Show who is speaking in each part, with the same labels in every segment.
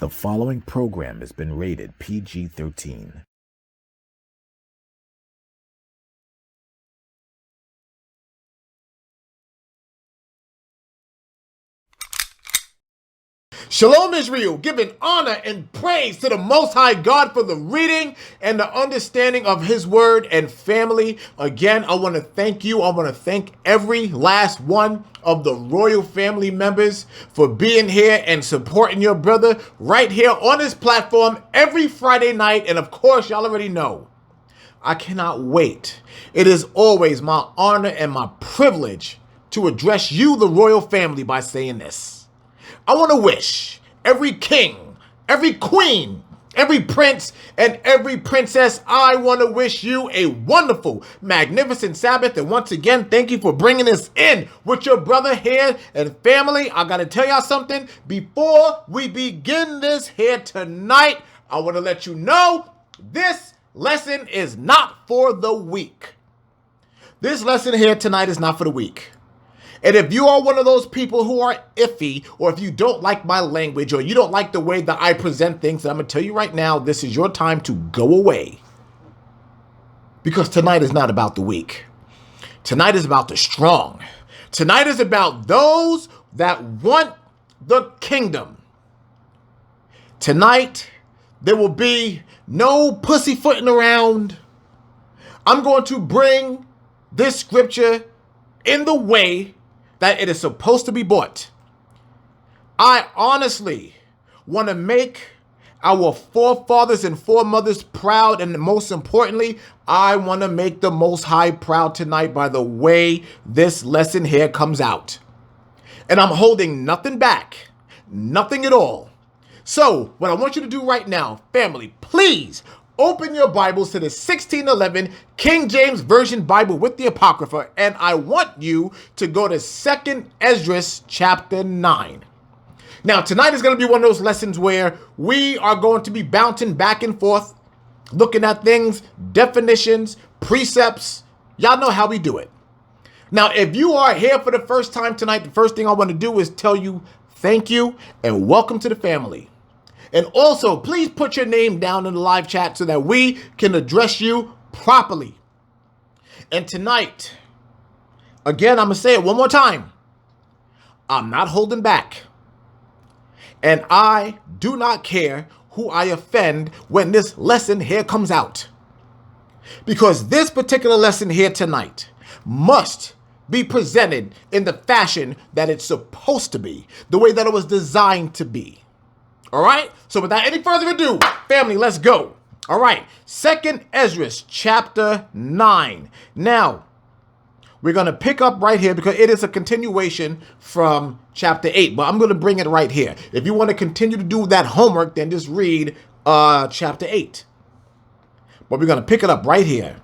Speaker 1: The following program has been rated PG-13.
Speaker 2: Shalom Israel, giving honor and praise to the Most High God for the reading and the understanding of His Word and family. Again, I want to thank you. I want to thank every last one of the royal family members for being here and supporting your brother right here on this platform every Friday night. And of course, y'all already know, I cannot wait. It is always my honor and my privilege to address you, the royal family, by saying this. I want to wish every king, every queen, every prince, and every princess, I want to wish you a wonderful, magnificent Sabbath. And once again, thank you for bringing us in with your brother here and family. I got to tell y'all something. Before we begin this here tonight, I want to let you know this lesson is not for the weak. This lesson here tonight is not for the weak. And if you are one of those people who are iffy, or if you don't like my language, or you don't like the way that I present things, I'm going to tell you right now, this is your time to go away. Because tonight is not about the weak. Tonight is about the strong. Tonight is about those that want the kingdom. Tonight, there will be no pussyfooting around. I'm going to bring this scripture in the way that it is supposed to be bought. I honestly want to make our forefathers and foremothers proud, and most importantly, I want to make the Most High proud tonight by the way this lesson here comes out. And I'm holding nothing back, nothing at all. So what I want you to do right now, family, please open your Bibles to the 1611 King James Version Bible with the Apocrypha, and I want you to go to 2nd Ezra chapter 9. Now, tonight is going to be one of those lessons where we are going to be bouncing back and forth, looking at things, definitions, precepts. Y'all know how we do it. Now, if you are here for the first time tonight, the first thing I want to do is tell you thank you and welcome to the family. And also, please put your name down in the live chat so that we can address you properly. And tonight, again, I'm going to say it one more time. I'm not holding back. And I do not care who I offend when this lesson here comes out. Because this particular lesson here tonight must be presented in the fashion that it's supposed to be, the way that it was designed to be. All right, so without any further ado, family, let's go. All right, 2nd Ezra chapter 9. Now, we're going to pick up right here because it is a continuation from chapter 8, but I'm going to bring it right here. If you want to continue to do that homework, then just read chapter 8. But we're going to pick it up right here.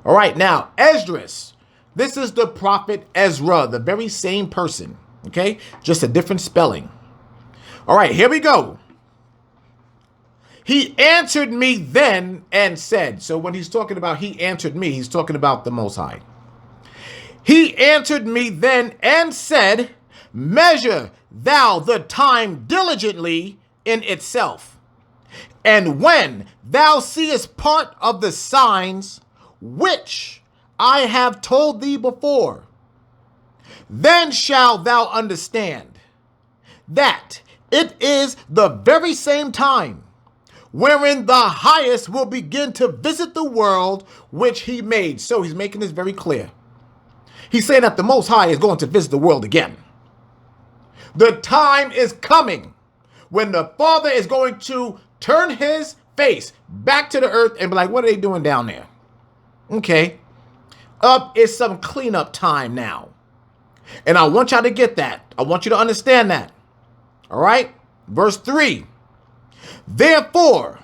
Speaker 2: All right, now, Esdras. This is the prophet Ezra, the very same person, okay? Just a different spelling. All right, here we go. He answered me then and said, so when he's talking about he answered me, he's talking about the Most High. He answered me then and said, measure thou the time diligently in itself. And when thou seest part of the signs which I have told thee before, then shalt thou understand that it is the very same time wherein the highest will begin to visit the world which he made. So he's making this very clear. He's saying that the Most High is going to visit the world again. The time is coming when the Father is going to turn his face back to the earth and be like, what are they doing down there? Okay. Up is some cleanup time now. And I want y'all to get that. I want you to understand that. All right, verse 3. Therefore,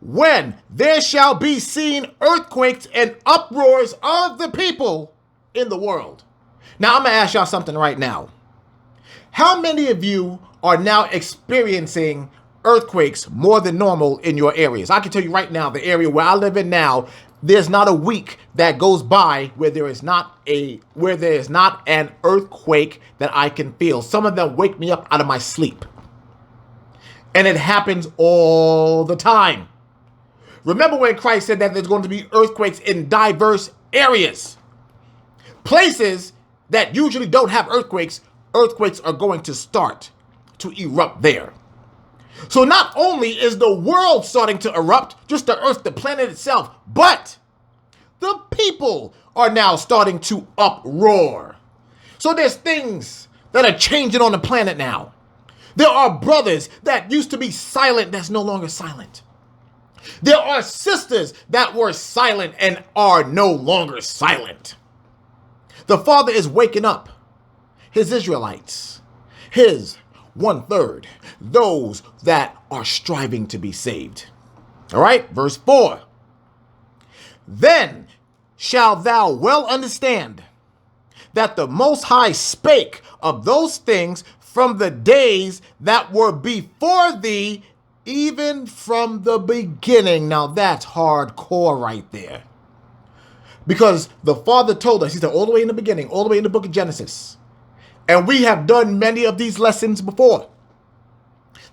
Speaker 2: when there shall be seen earthquakes and uproars of the people in the world. Now, I'm going to ask y'all something right now. How many of you are now experiencing earthquakes more than normal in your areas? I can tell you right now, the area where I live in now, there's not a week that goes by where there is not an earthquake that I can feel. Some of them wake me up out of my sleep. And it happens all the time. Remember when Christ said that there's going to be earthquakes in diverse areas. Places that usually don't have earthquakes are going to start to erupt there. So not only is the world starting to erupt, just the earth, the planet itself, but the people are now starting to uproar. So there's things that are changing on the planet now. There are brothers that used to be silent that's no longer silent. There are sisters that were silent and are no longer silent. The Father is waking up his Israelites, his 1/3, those that are striving to be saved. All right, verse 4. Then shalt thou well understand that the Most High spake of those things from the days that were before thee, even from the beginning. Now that's hardcore right there. Because the Father told us, he said all the way in the beginning, all the way in the book of Genesis. And we have done many of these lessons before,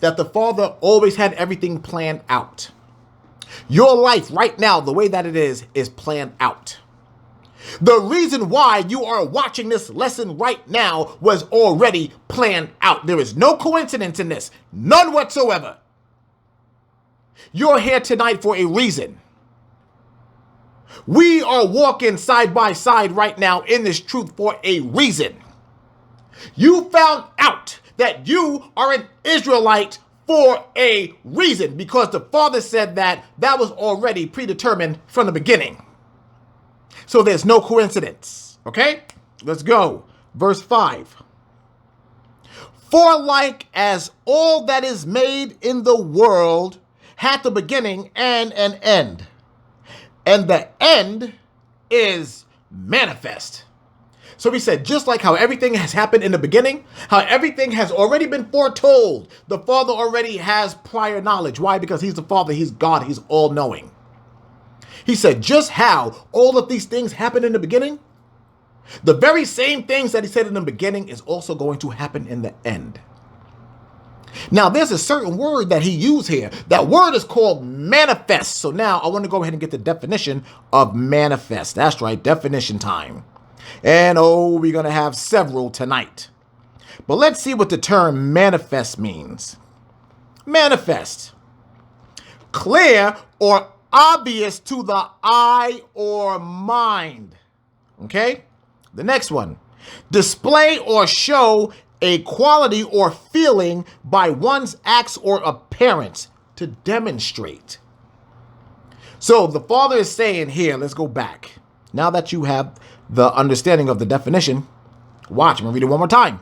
Speaker 2: that the Father always had everything planned out. Your life right now, the way that it is planned out. The reason why you are watching this lesson right now was already planned out. There is no coincidence in this, none whatsoever. You're here tonight for a reason. We are walking side by side right now in this truth for a reason. You found out that you are an Israelite for a reason, because the Father said that was already predetermined from the beginning. So there's no coincidence. Okay, let's go. Verse 5. For like as all that is made in the world hath a beginning and an end, and the end is manifest. So we said, just like how everything has happened in the beginning, how everything has already been foretold, the Father already has prior knowledge. Why? Because he's the Father, he's God, he's all-knowing. He said, just how all of these things happened in the beginning, the very same things that he said in the beginning is also going to happen in the end. Now, there's a certain word that he used here. That word is called manifest. So now I want to go ahead and get the definition of manifest. That's right, definition time. And we're going to have several tonight. But let's see what the term manifest means. Manifest. Clear or obvious to the eye or mind. Okay? The next one. Display or show a quality or feeling by one's acts or appearance, to demonstrate. So the Father is saying here, let's go back. Now that you have the understanding of the definition, watch, I'm going to read it one more time.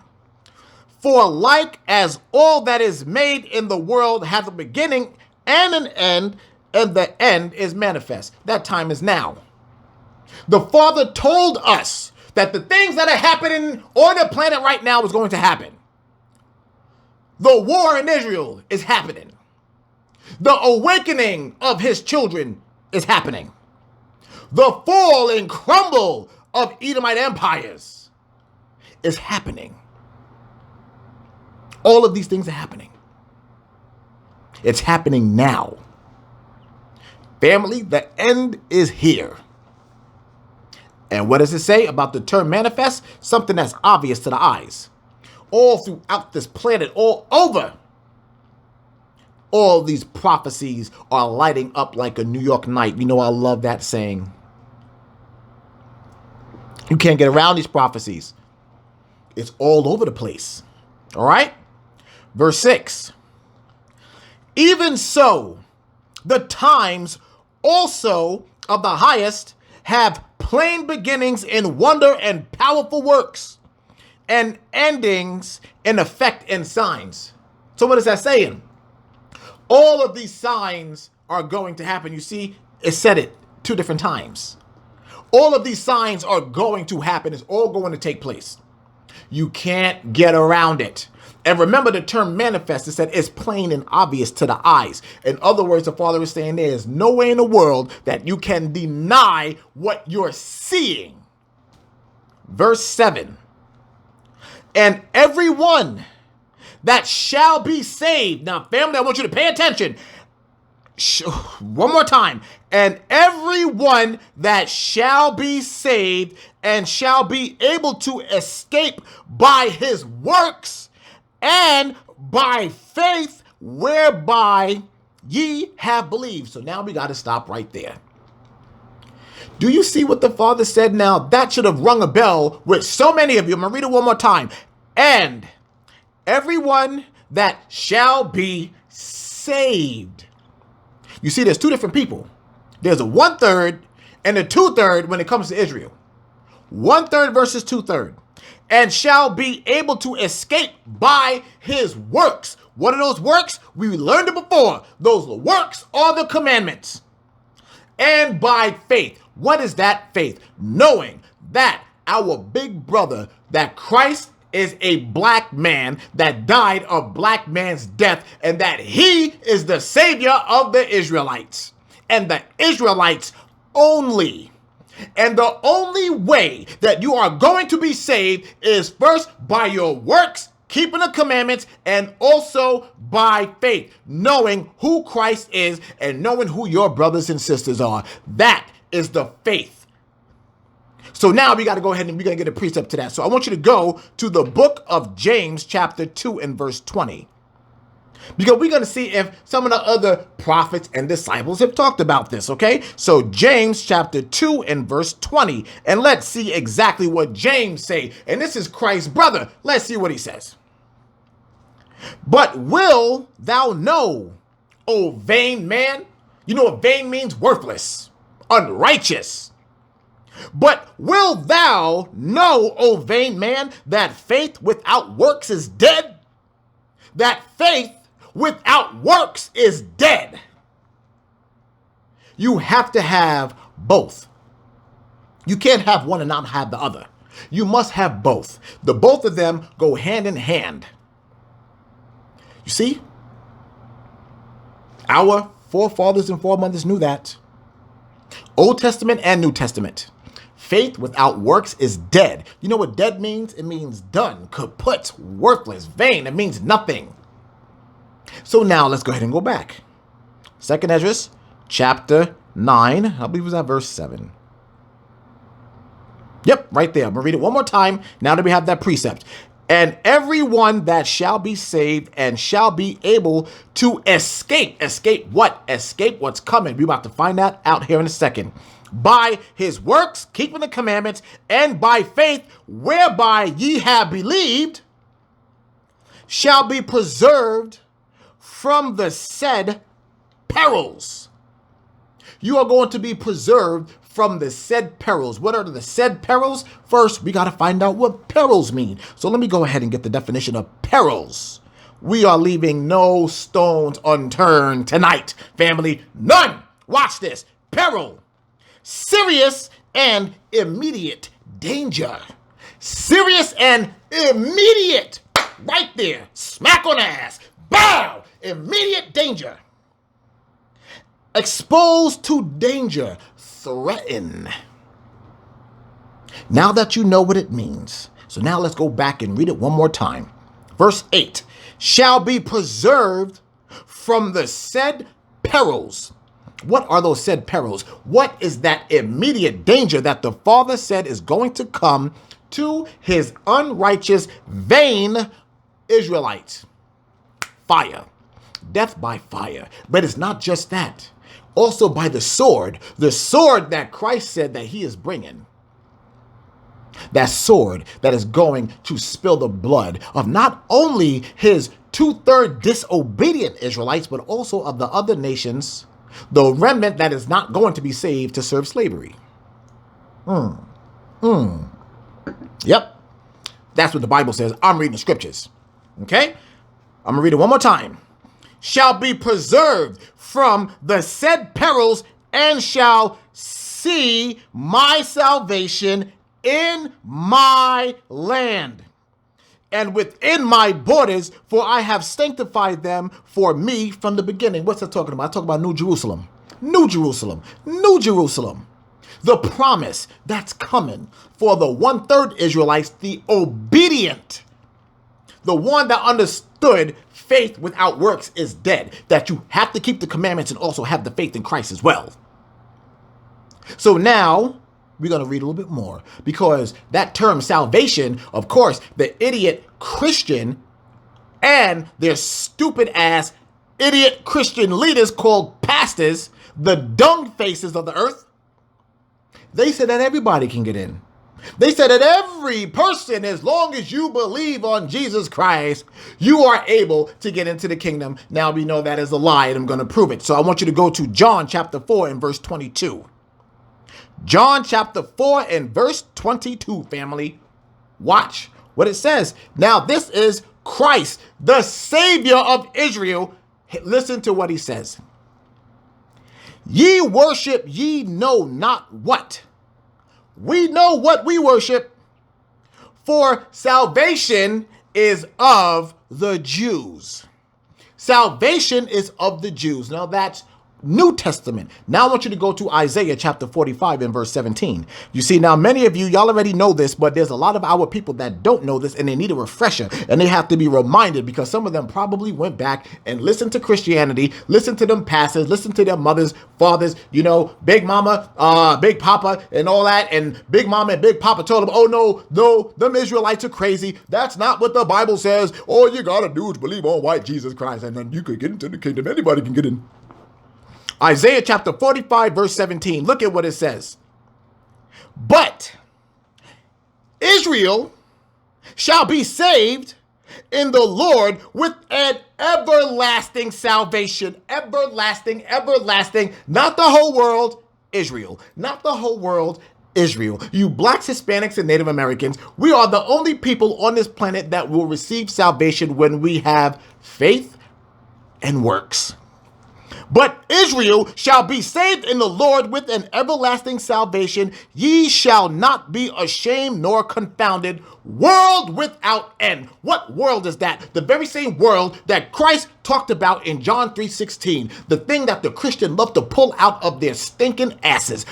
Speaker 2: For like as all that is made in the world hath a beginning and an end, and the end is manifest. That time is now. The Father told us that the things that are happening on the planet right now is going to happen. The war in Israel is happening. The awakening of his children is happening. The fall and crumble of Edomite empires is happening. All of these things are happening. It's happening now. Family, the end is here. And what does it say about the term manifest? Something that's obvious to the eyes. All throughout this planet, all over. All these prophecies are lighting up like a New York night. You know, I love that saying. You can't get around these prophecies. It's all over the place. All right? Verse 6. Even so, the times also of the highest have plain beginnings in wonder and powerful works, and endings in effect and signs. So what is that saying? All of these signs are going to happen. You see, it said it 2 different times. All of these signs are going to happen. It's all going to take place. You can't get around it. And remember the term manifest, it said it's plain and obvious to the eyes. In other words, the Father is saying there is no way in the world that you can deny what you're seeing. Verse 7. And everyone that shall be saved. Now, family, I want you to pay attention. One more time. And everyone that shall be saved and shall be able to escape by his works and by faith whereby ye have believed. So now we got to stop right there. Do you see what the Father said now? That should have rung a bell with so many of you. I'm going to read it one more time. And everyone that shall be saved. You see, there's two different people. There's a 1/3 and a 2/3 when it comes to Israel. 1/3 versus 2/3. And shall be able to escape by his works. What are those works? We learned it before. Those works are the commandments. And by faith. What is that faith? Knowing that our big brother, that Christ is a black man that died a black man's death, and that he is the savior of the Israelites and the Israelites only. And the only way that you are going to be saved is first by your works, keeping the commandments, and also by faith, knowing who Christ is and knowing who your brothers and sisters are. That is the faith. So now we got to go ahead and we're going to get a precept to that. So I want you to go to the book of James, chapter 2 and verse 20. Because we're going to see if some of the other prophets and disciples have talked about this, okay? So James chapter 2 and verse 20. And let's see exactly what James say. And this is Christ's brother. Let's see what he says. But will thou know, O vain man? You know what vain means? Worthless, unrighteous. But will thou know, O vain man, that faith without works is dead? That faith without works is dead. You have to have both. You can't have one and not have the other. You must have both. The both of them go hand in hand. You see? Our forefathers and foremothers knew that. Old Testament and New Testament. Faith without works is dead. You know what dead means? It means done, kaput, worthless, vain. It means nothing. So now let's go ahead and go back. 2nd Ezra, chapter 9. I believe it was at verse 7. Yep, right there. I'm going to read it one more time now that we have that precept. And everyone that shall be saved and shall be able to escape. Escape what? Escape what's coming. We're about to find that out here in a second. By his works, keeping the commandments, and by faith, whereby ye have believed, shall be preserved from the said perils. You are going to be preserved from the said perils. What are the said perils? First, we got to find out what perils mean. So let me go ahead and get the definition of perils. We are leaving no stones unturned tonight, family. None. Watch this. Peril. Serious and immediate danger. Serious and immediate. Right there. Smack on the ass. Bow. Immediate danger. Exposed to danger. Threaten. Now that you know what it means. So now let's go back and read it one more time. Verse 8. Shall be preserved from the said perils. What are those said perils? What is that immediate danger that the Father said is going to come to his unrighteous, vain Israelites? Fire. Death by fire. But it's not just that. Also by the sword that Christ said that he is bringing. That sword that is going to spill the blood of not only his 2/3 disobedient Israelites, but also of the other nations, the remnant that is not going to be saved to serve slavery. Yep. That's what the Bible says. I'm reading the scriptures. Okay? I'm going to read it one more time. Shall be preserved from the said perils and shall see my salvation in my land and within my borders, for I have sanctified them for me from the beginning. What's that talking about? I talk about New Jerusalem. New Jerusalem. New Jerusalem. The promise that's coming for the 1/3 Israelites, the obedient. The one that understood faith without works is dead. That you have to keep the commandments and also have the faith in Christ as well. So now we're going to read a little bit more, because that term salvation, of course, the idiot Christian and their stupid ass idiot Christian leaders called pastors, the dung faces of the earth, they said that everybody can get in. They said that every person, as long as you believe on Jesus Christ, you are able to get into the kingdom. Now we know that is a lie, and I'm going to prove it. So I want you to go to John chapter 4 and verse 22. John chapter 4 and verse 22, family. Watch what it says. Now this is Christ, the Savior of Israel. Listen to what he says. Ye worship ye know not what. We know what we worship, for salvation is of the Jews. Salvation is of the Jews. Now that's New Testament. Now I want you to go to Isaiah chapter 45 and verse 17. You see, now many of you, y'all already know this, but there's a lot of our people that don't know this, and they need a refresher, and they have to be reminded, because some of them probably went back and listened to Christianity, listened to them pastors, listened to their mothers, fathers, you know, Big Mama, Big Papa, and all that, and Big Mama and Big Papa told them, oh no, them Israelites are crazy. That's not what the Bible says. All you gotta do is believe on white Jesus Christ, and then you could get into the kingdom. Anybody can get in. Isaiah chapter 45, verse 17. Look at what it says. But Israel shall be saved in the Lord with an everlasting salvation. Everlasting, everlasting. Not the whole world, Israel. Not the whole world, Israel. You blacks, Hispanics, and Native Americans, we are the only people on this planet that will receive salvation when we have faith and works. But Israel shall be saved in the Lord with an everlasting salvation. Ye shall not be ashamed nor confounded. World without end. What world is that? The very same world that Christ talked about in John 3:16. The thing that the Christian love to pull out of their stinking asses.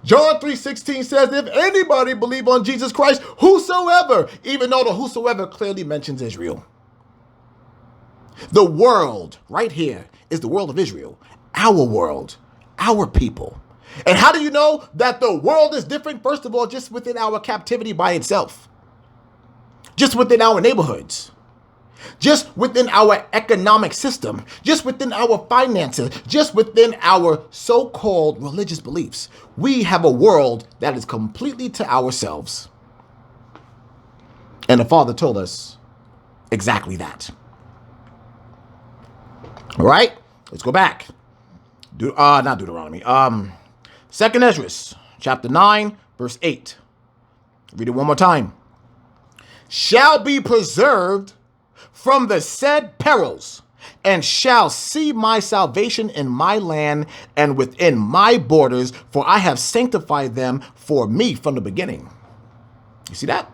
Speaker 2: John 3:16 says, if anybody believe on Jesus Christ, whosoever, even though the whosoever clearly mentions Israel. The world right here is the world of Israel, our world, our people. And how do you know that the world is different? First of all, just within our captivity by itself, just within our neighborhoods, just within our economic system, just within our finances, just within our so-called religious beliefs. We have a world that is completely to ourselves. And the Father told us exactly that. All right, let's go back. Not Deuteronomy. 2nd Ezra, chapter 9, verse 8. Read it one more time. Shall be preserved from the said perils, and shall see my salvation in my land and within my borders, for I have sanctified them for me from the beginning. You see that?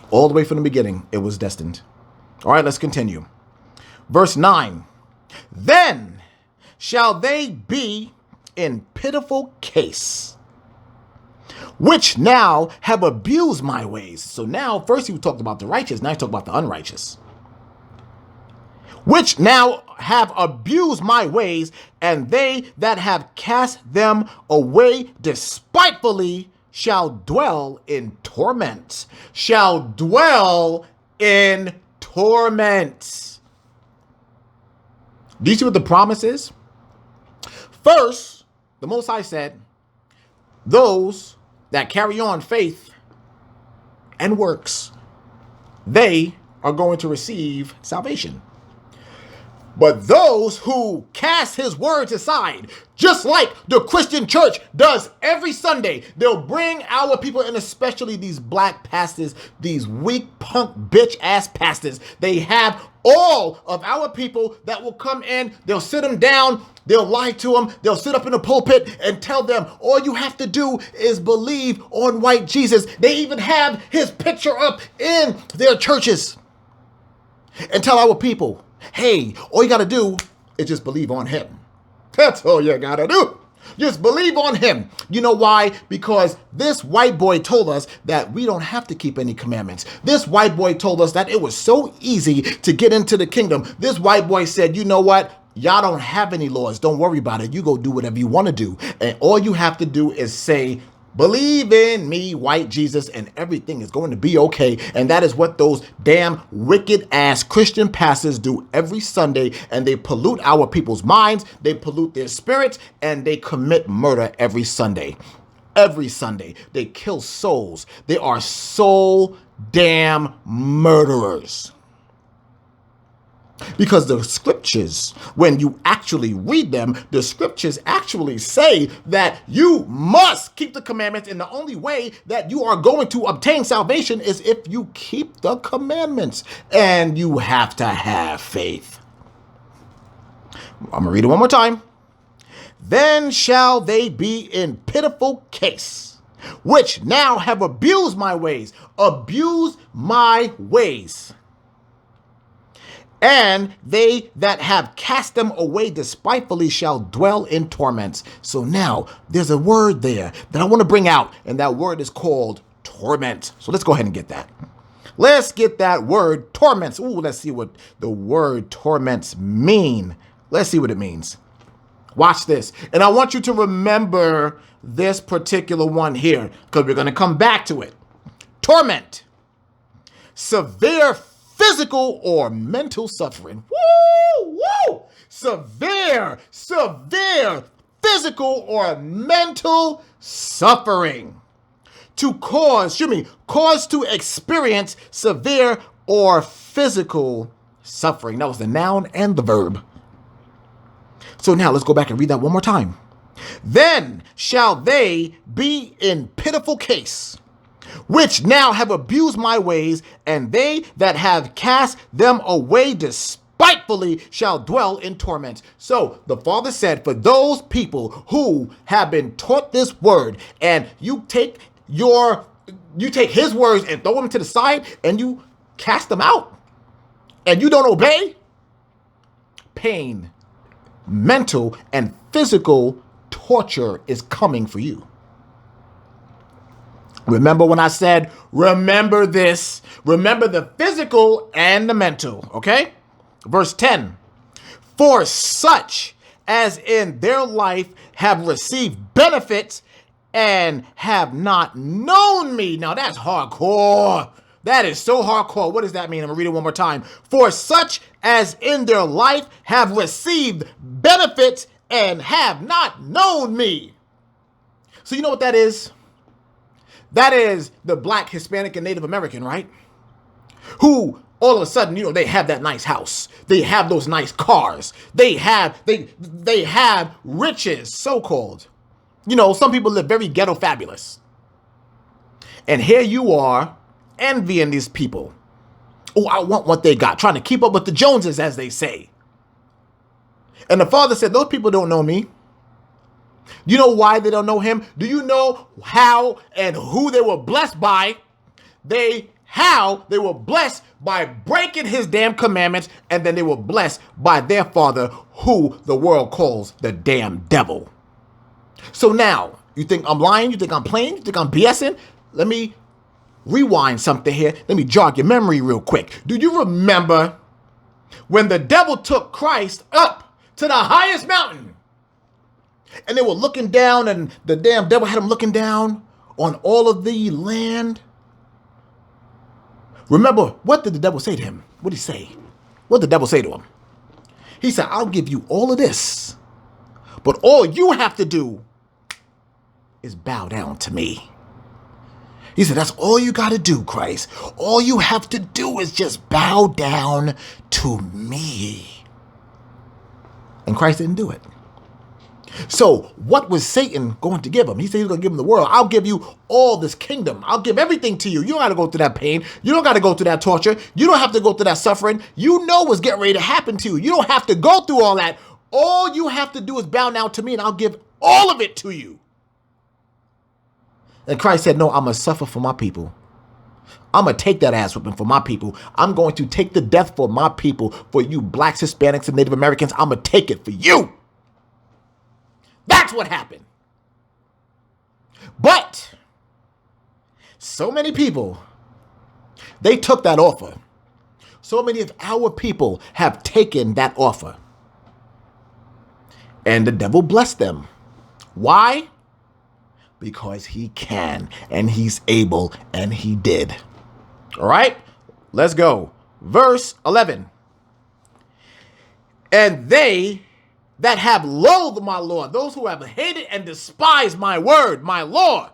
Speaker 2: All the way from the beginning, it was destined. All right, let's continue. Verse 9. Then shall they be in pitiful case, which now have abused my ways. So now, first he talked about the righteous, now he talked about the unrighteous. Which now have abused my ways, and they that have cast them away despitefully shall dwell in torment. Shall dwell in torment. Do you see what the promise is? First, the Most High said, those that carry on faith and works, they are going to receive salvation. But those who cast his words aside, just like the Christian church does every Sunday, they'll bring our people, and especially these black pastors, these weak punk bitch ass pastors. They have all of our people that will come in, they'll sit them down, they'll lie to them, they'll sit up in the pulpit and tell them, all you have to do is believe on white Jesus. They even have his picture up in their churches and tell our people, hey, all you got to do is just believe on him. That's all you got to do. Just believe on him. You know why? Because this white boy told us that we don't have to keep any commandments. This white boy told us that it was so easy to get into the kingdom. This white boy said, you know what? Y'all don't have any laws. Don't worry about it. You go do whatever you want to do. And all you have to do is say, believe in me, white Jesus, and everything is going to be okay. And that is what those damn wicked ass Christian pastors do every Sunday. And they pollute our people's minds. They pollute their spirits, and they commit murder every Sunday. Every Sunday. They kill souls. They are soul damn murderers. Because the scriptures, when you actually read them, the scriptures actually say that you must keep the commandments, and the only way that you are going to obtain salvation is if you keep the commandments, and you have to have faith. I'm going to read it one more time. Then shall they be in pitiful case, which now have abused my ways. Abuse my ways. And they that have cast them away despitefully shall dwell in torments. So now there's a word there that I want to bring out, and that word is called torment. So let's go ahead and get that. Let's get that word torments. Ooh, let's see what the word torments mean. Let's see what it means. Watch this. And I want you to remember this particular one here, because we're going to come back to it. Torment. Severe physical or mental suffering. Woo! Woo! Severe physical or mental suffering. Cause to experience severe or physical suffering. That was the noun and the verb. So now let's go back and read that one more time. Then shall they be in pitiful case, which now have abused my ways, and they that have cast them away despitefully shall dwell in torment. So the Father said, for those people who have been taught this word, and you take his words and throw them to the side, and you cast them out, and you don't obey, pain, mental and physical torture is coming for you. Remember when I said, remember this, remember the physical and the mental, okay? Verse 10, for such as in their life have received benefits and have not known me. Now that's hardcore. That is so hardcore. What does that mean? I'm gonna read it one more time. For such as in their life have received benefits and have not known me. So you know what that is? That is the Black, Hispanic, and Native American, right? Who all of a sudden, they have that nice house. They have those nice cars. They have riches, so-called. Some people live very ghetto fabulous. And here you are envying these people. Oh, I want what they got. Trying to keep up with the Joneses, as they say. And the Father said, those people don't know me. You know why they don't know him? Do you know how and who they were blessed by? How they were blessed by breaking his damn commandments, and then they were blessed by their father, who the world calls the damn devil. So now, you think I'm lying? You think I'm playing? You think I'm BSing? Let me rewind something here. Let me jog your memory real quick. Do you remember when the devil took Christ up to the highest mountain? And they were looking down, and the damn devil had him looking down on all of the land. Remember, what did the devil say to him? What did he say? What did the devil say to him? He said, I'll give you all of this, but all you have to do is bow down to me. He said, that's all you got to do, Christ. All you have to do is just bow down to me. And Christ didn't do it. So what was Satan going to give him? He said he's going to give him the world. I'll give you all this kingdom. I'll give everything to you. You don't got to go through that pain. You don't got to go through that torture. You don't have to go through that suffering. You know what's getting ready to happen to you. You don't have to go through all that. All you have to do is bow down to me, and I'll give all of it to you. And Christ said, no, I'm going to suffer for my people. I'm going to take that ass whipping for my people. I'm going to take the death for my people. For you blacks, Hispanics, and Native Americans, I'm going to take it for you. That's That's what happened. But so many people, they took that offer. So many of our people have taken that offer. And the devil blessed them. Why? Because he can, and he's able, and he did. All right, let's go. Verse 11. And they that have loathed my law, those who have hated and despised my word, my law,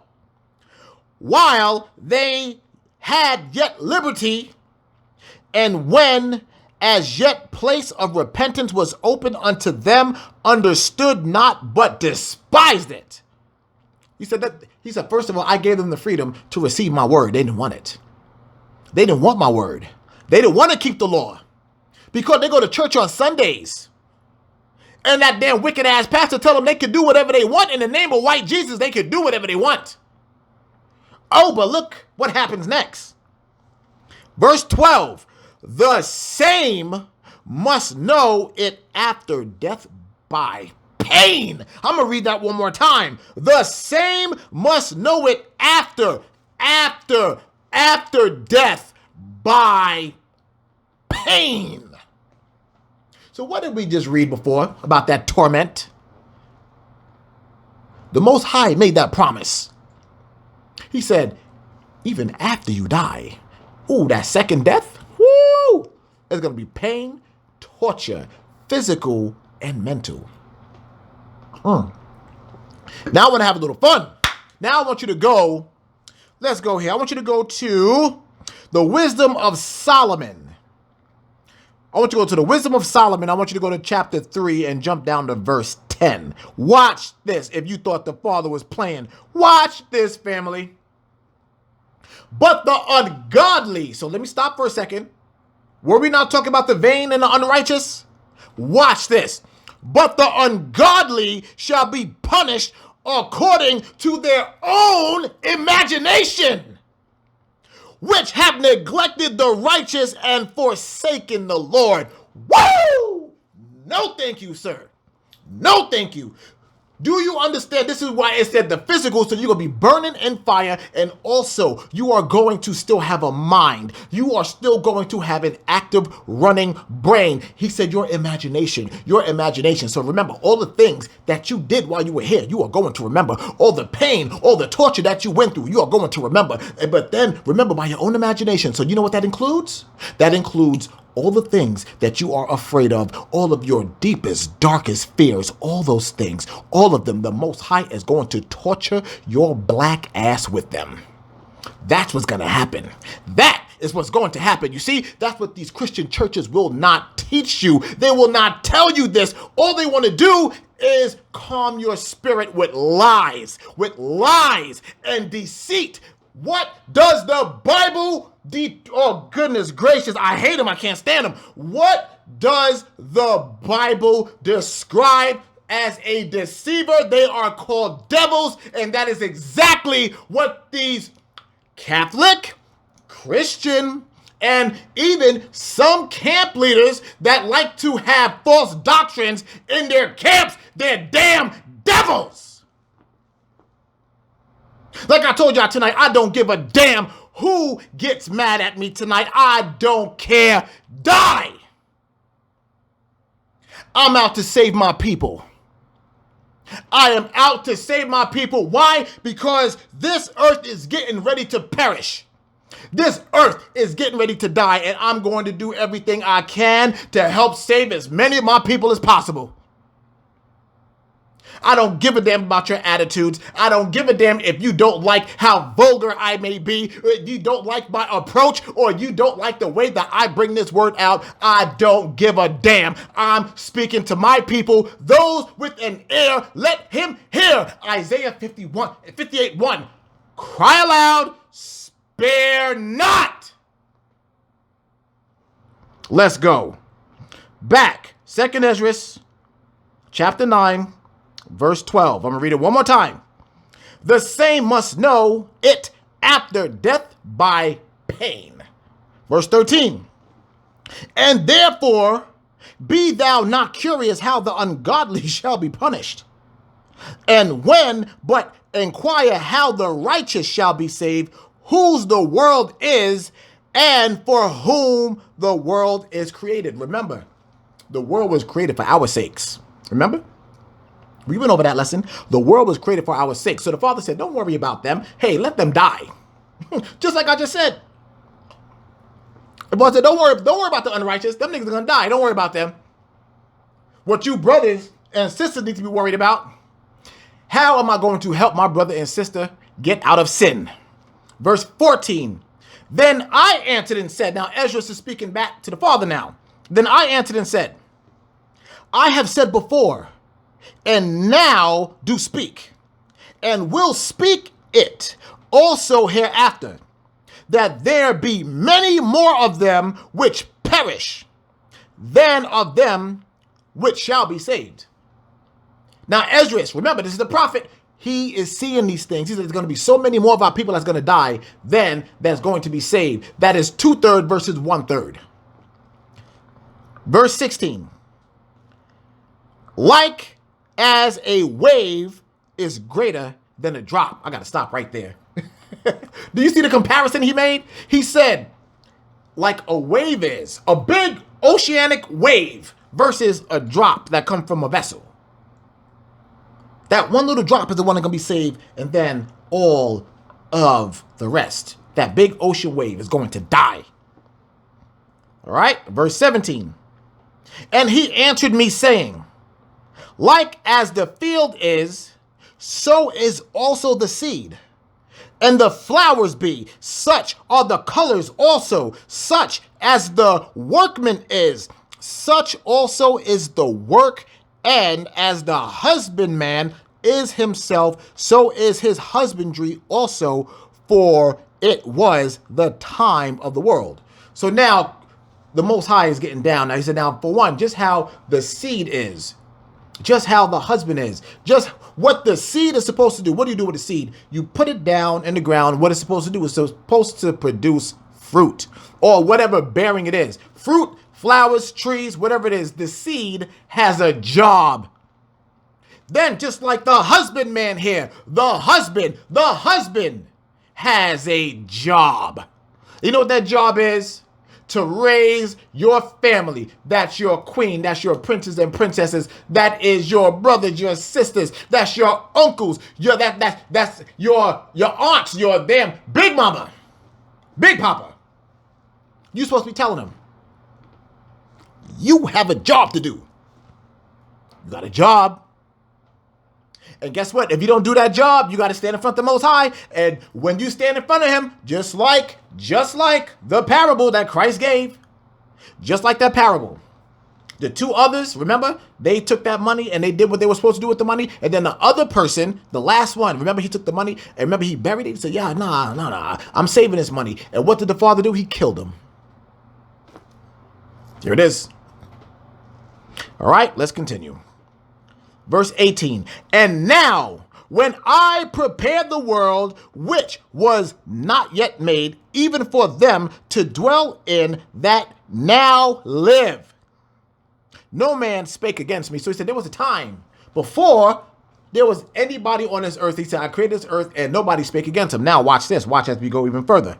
Speaker 2: while they had yet liberty, and when as yet place of repentance was open unto them, understood not, but despised it. He said, first of all, I gave them the freedom to receive my word. They didn't want it. They didn't want my word. They didn't want to keep the law because they go to church on Sundays. And that damn wicked ass pastor tell them they can do whatever they want in the name of white Jesus. They can do whatever they want. Oh, but look what happens next. Verse 12. The same must know it after death by pain. I'm going to read that one more time. The same must know it after death by pain. So what did we just read before about that torment? The Most High made that promise. He said, even after you die, ooh, that second death, woo, there's going to be pain, torture, physical and mental. Now I want to have a little fun. Now I want you to go, let's go here. I want you to go to the Wisdom of Solomon. I want you to go to the Wisdom of Solomon. I want you to go to chapter 3 and jump down to verse 10. Watch this. If you thought the Father was playing, watch this, family. But the ungodly. So let me stop for a second. Were we not talking about the vain and the unrighteous? Watch this. But the ungodly shall be punished according to their own imagination, which have neglected the righteous and forsaken the Lord. Woo! No, thank you, sir. No, thank you. Do you understand? This is why it said the physical, so you're going to be burning in fire, and also you are going to still have a mind. You are still going to have an active running brain. He said your imagination. So remember all the things that you did while you were here. You are going to remember all the pain, all the torture that you went through. You are going to remember. But then remember by your own imagination. So you know what that includes? That includes all the things that you are afraid of, all of your deepest, darkest fears, all those things, all of them, the Most High is going to torture your black ass with them. That's what's going to happen. That is what's going to happen. You see, that's what these Christian churches will not teach you. They will not tell you this. All they want to do is calm your spirit with lies and deceit. What does the Bible oh, goodness gracious, I hate him. I can't stand him. What does the Bible describe as a deceiver? They are called devils, and that is exactly what these Catholic, Christian, and even some camp leaders that like to have false doctrines in their camps, they're damn devils. Like I told y'all tonight, I don't give a damn who gets mad at me tonight. I don't care. Die. I'm out to save my people. I am out to save my people. Why? Because this earth is getting ready to perish. This earth is getting ready to die, and I'm going to do everything I can to help save as many of my people as possible. I don't give a damn about your attitudes. I don't give a damn if you don't like how vulgar I may be, or if you don't like my approach, or you don't like the way that I bring this word out. I don't give a damn. I'm speaking to my people. Those with an ear, let him hear. Isaiah 58:1. Cry aloud, spare not. Let's go. Back. 2nd Ezra, chapter 9. Verse 12. I'm going to read it one more time. The same must know it after death by pain. Verse 13. And therefore be thou not curious how the ungodly shall be punished. And when, but inquire how the righteous shall be saved, whose the world is, and for whom the world is created. Remember, the world was created for our sakes. Remember? We went over that lesson. The world was created for our sake. So the Father said, don't worry about them. Hey, let them die. Just like I just said. The Father said, don't worry about the unrighteous. Them niggas are going to die. Don't worry about them. What you brothers and sisters need to be worried about, how am I going to help my brother and sister get out of sin? Verse 14. Then I answered and said, now Ezra is speaking back to the Father now. Then I answered and said, I have said before, and now do speak, and will speak it also hereafter, that there be many more of them which perish than of them which shall be saved. Now Ezra, remember, this is the prophet. He is seeing these things. He said there's going to be so many more of our people that's going to die than that's going to be saved. That is 2/3 versus 1/3. Verse 16. Like as a wave is greater than a drop. I got to stop right there. Do you see the comparison he made? He said, like a wave is, a big oceanic wave versus a drop that comes from a vessel. That one little drop is the one that's going to be saved, and then all of the rest. That big ocean wave is going to die. All right, verse 17. And he answered me saying, like as the field is, so is also the seed. And the flowers be, such are the colors also, such as the workman is, such also is the work. And as the husbandman is himself, so is his husbandry also, for it was the time of the world. So now the Most High is getting down. Now he said, now for one, just how the seed is, just how the husband is, just what the seed is supposed to do. What do you do with the seed? You put it down in the ground. What it's supposed to do is supposed to produce fruit or whatever bearing it is. Fruit, flowers, trees, whatever it is, the seed has a job. Then just like the husbandman here, the husband has a job. You know what that job is? To raise your family. That's your queen. That's your princes and princesses. That is your brothers, your sisters. That's your uncles. That's your aunts, your damn big mama, big papa. You're supposed to be telling them, you have a job to do. You got a job. And guess what? If you don't do that job, you got to stand in front of the Most High. And when you stand in front of him, just like the parable that Christ gave, just like that parable, the two others, remember, they took that money and they did what they were supposed to do with the money. And then the other person, the last one, remember, he took the money and remember he buried it. He said, yeah, nah, I'm saving this money. And what did the father do? He killed him. Here it is. All right, let's continue. Verse 18, and now when I prepared the world which was not yet made, even for them to dwell in that now live, no man spake against me. So he said there was a time before there was anybody on this earth. He said, I created this earth and nobody spake against him. Now watch this. Watch as we go even further.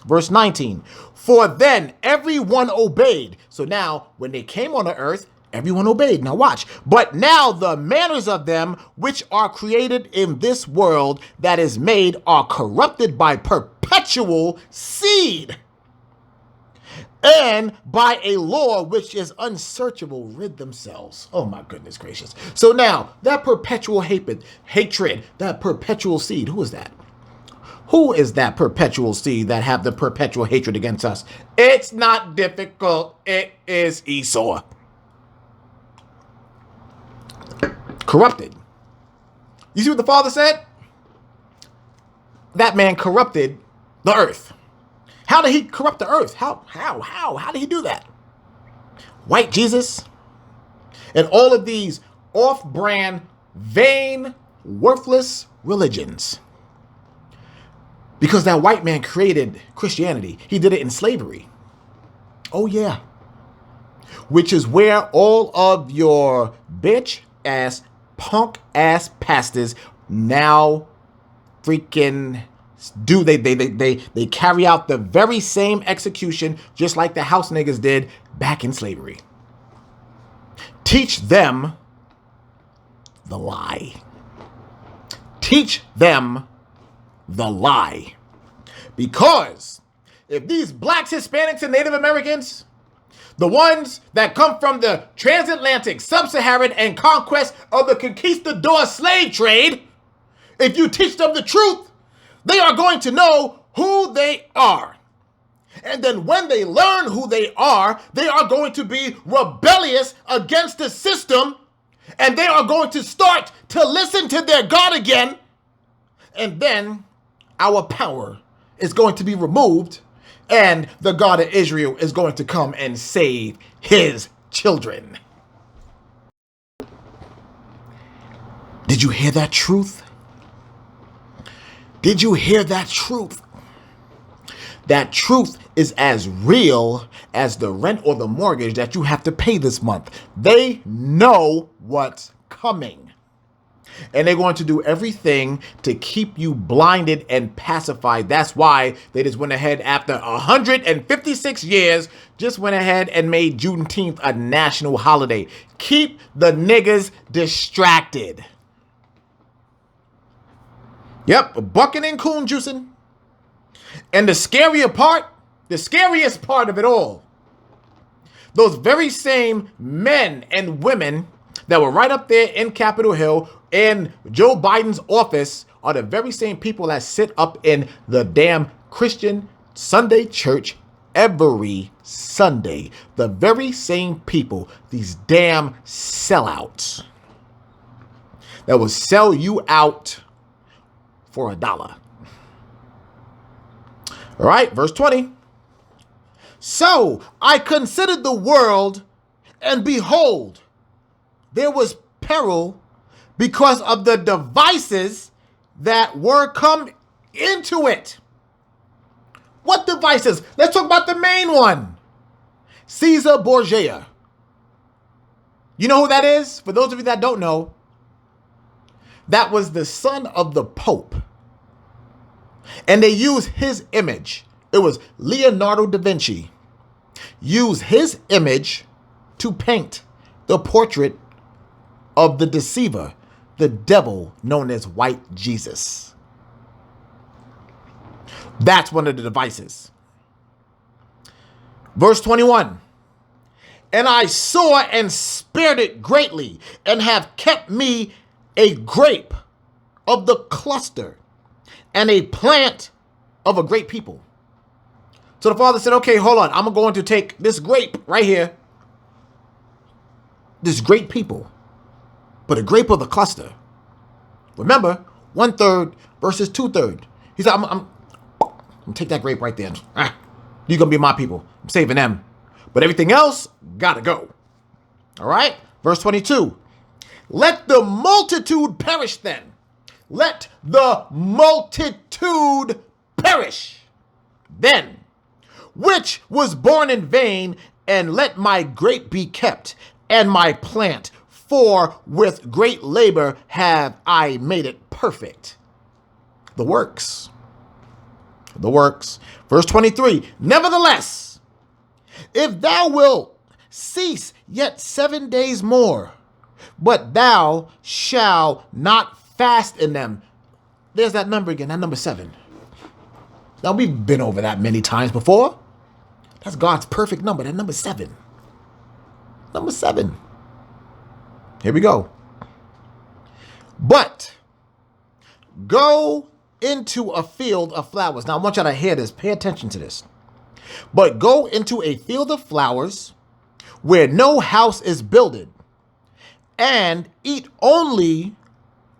Speaker 2: Verse 19, for then everyone obeyed. So now when they came on the earth, everyone obeyed. Now watch. But now the manners of them which are created in this world that is made are corrupted by perpetual seed, and by a law which is unsearchable rid themselves. Oh my goodness gracious. So now that perpetual hatred, that perpetual seed, who is that? Who is that perpetual seed that have the perpetual hatred against us? It's not difficult. It is Esau. Corrupted. You see what the father said? That man corrupted the earth. How did he corrupt the earth? How did he do that? White Jesus and all of these off-brand, vain, worthless religions. Because that white man created Christianity. He did it in slavery. Oh yeah. Which is where all of your bitch ass punk ass pastors now freaking do they carry out the very same execution just like the house niggas did back in slavery. Teach them the lie. Teach them the lie. Because if these blacks, Hispanics, and Native Americans, the ones that come from the transatlantic, sub-Saharan, and conquest of the conquistador slave trade, if you teach them the truth, they are going to know who they are. And then when they learn who they are going to be rebellious against the system, and they are going to start to listen to their God again. And then our power is going to be removed, and the God of Israel is going to come and save his children. Did you hear that truth? Did you hear that truth? That truth is as real as the rent or the mortgage that you have to pay this month. They know what's coming. And they're going to do everything to keep you blinded and pacified. That's why they just went ahead after 156 years, just went ahead and made Juneteenth a national holiday. Keep the niggas distracted. Yep, bucking and coon juicing. And the scariest part of it all, those very same men and women that were right up there in Capitol Hill in Joe Biden's office are the very same people that sit up in the damn Christian Sunday church every Sunday. The very same people, these damn sellouts that will sell you out for $1. All right, verse 20. So I considered the world, and behold, there was peril because of the devices that were come into it. What devices? Let's talk about the main one. Caesar Borgia. You know who that is? For those of you that don't know, that was the son of the Pope. And they used his image. It was Leonardo da Vinci. Used his image to paint the portrait of the deceiver, the devil known as White Jesus. That's one of the devices. Verse 21. And I saw and spared it greatly, and have kept me a grape of the cluster, and a plant of a great people. So the father said, okay, hold on. I'm going to take this grape right here, this great people, but a grape of the cluster. Remember, 1/3 versus 2/3. He said, I'm gonna take that grape right there. You're gonna be my people. I'm saving them. But everything else gotta go. All right, verse 22. Let the multitude perish then. Let the multitude perish then, which was born in vain, and let my grape be kept, and my plant, for with great labor have I made it perfect. The works. The works. Verse 23. Nevertheless, if thou wilt cease yet 7 days more, but thou shalt not fast in them. There's that number again, that number 7. Now, we've been over that many times before. That's God's perfect number, that number 7. Number 7. Here we go. But go into a field of flowers. Now, I want y'all to hear this. Pay attention to this. But go into a field of flowers where no house is builded, and eat only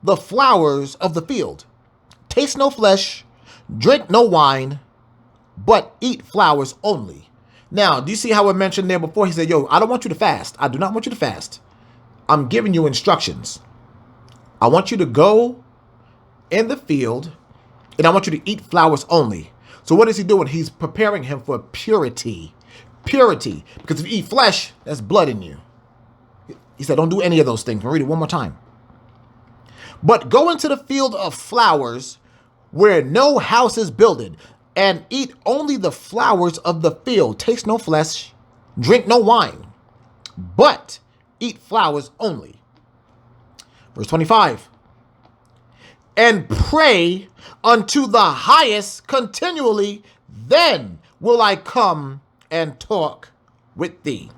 Speaker 2: the flowers of the field. Taste no flesh, drink no wine, but eat flowers only. Now, do you see how I mentioned there before? He said, yo, I don't want you to fast. I do not want you to fast. I'm giving you instructions. I want you to go in the field, and I want you to eat flowers only. So what is he doing? He's preparing him for purity. Purity. Because if you eat flesh, that's blood in you. He said, don't do any of those things. I'll read it one more time. But go into the field of flowers where no house is builded, and eat only the flowers of the field. Taste no flesh, drink no wine, but eat flowers only. Verse 25. And pray unto the highest continually, then will I come and talk with thee.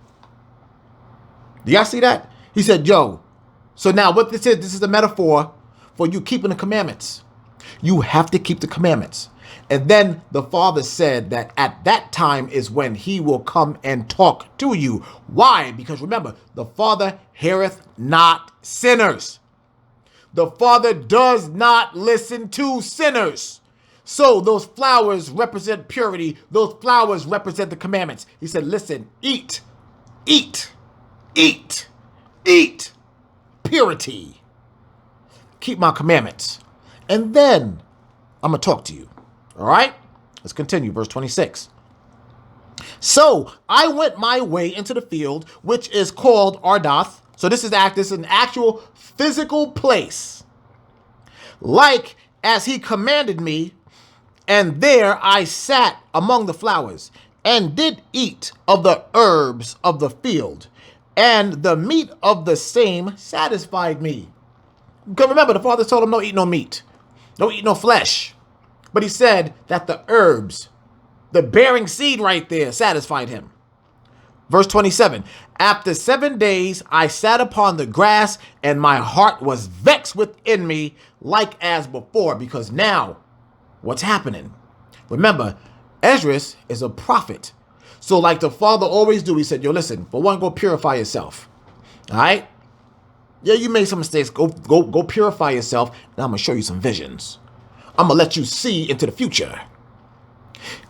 Speaker 2: Do y'all see that? He said, yo, so now what this is a metaphor for you keeping the commandments. You have to keep the commandments. And then the Father said that at that time is when he will come and talk to you. Why? Because remember, the Father heareth not sinners. The Father does not listen to sinners. So those flowers represent purity. Those flowers represent the commandments. He said, listen, eat, eat, eat, eat, purity. Keep my commandments. And then I'm going to talk to you. All right, let's continue. Verse 26. So I went my way into the field, which is called Ardath. So this is an actual physical place, like as he commanded me. And there I sat among the flowers and did eat of the herbs of the field, and the meat of the same satisfied me. Because remember, the Father told him, don't eat no meat, don't eat no flesh. But he said that the herbs, the bearing seed right there, satisfied him. Verse 27, after 7 days I sat upon the grass, and my heart was vexed within me like as before. Because now, what's happening? Remember, Ezra is a prophet. So like the Father always do, he said, yo, listen, for one, go purify yourself. All right? Yeah, you made some mistakes. Go purify yourself, and I'm going to show you some visions. I'm going to let you see into the future.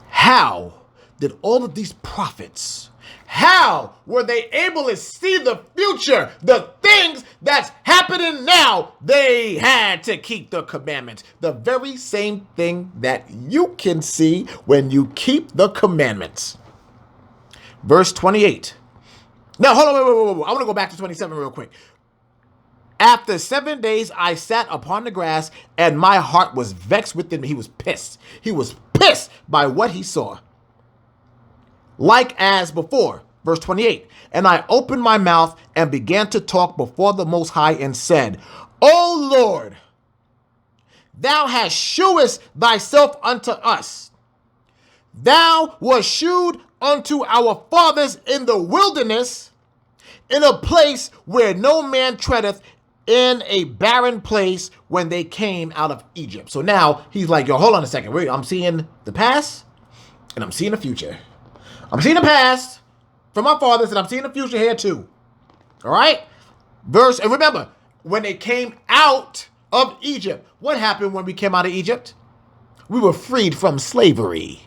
Speaker 2: How did all of these prophets, how were they able to see the future, the things that's happening now? They had to keep the commandments. The very same thing that you can see when you keep the commandments. Verse 28. Now, hold on, wait. I want to go back to 27 real quick. After 7 days, I sat upon the grass, and my heart was vexed within me. He was pissed. He was pissed by what he saw. Like as before, verse 28, and I opened my mouth and began to talk before the Most High and said, O Lord, thou hast shewest thyself unto us. Thou wast shewed unto our fathers in the wilderness, in a place where no man treadeth, in a barren place when they came out of Egypt. So now he's like, yo, hold on a second. Wait, I'm seeing the past and I'm seeing the future. I'm seeing the past from my fathers and I'm seeing the future here too. All right? And remember, when they came out of Egypt, what happened when we came out of Egypt? We were freed from slavery.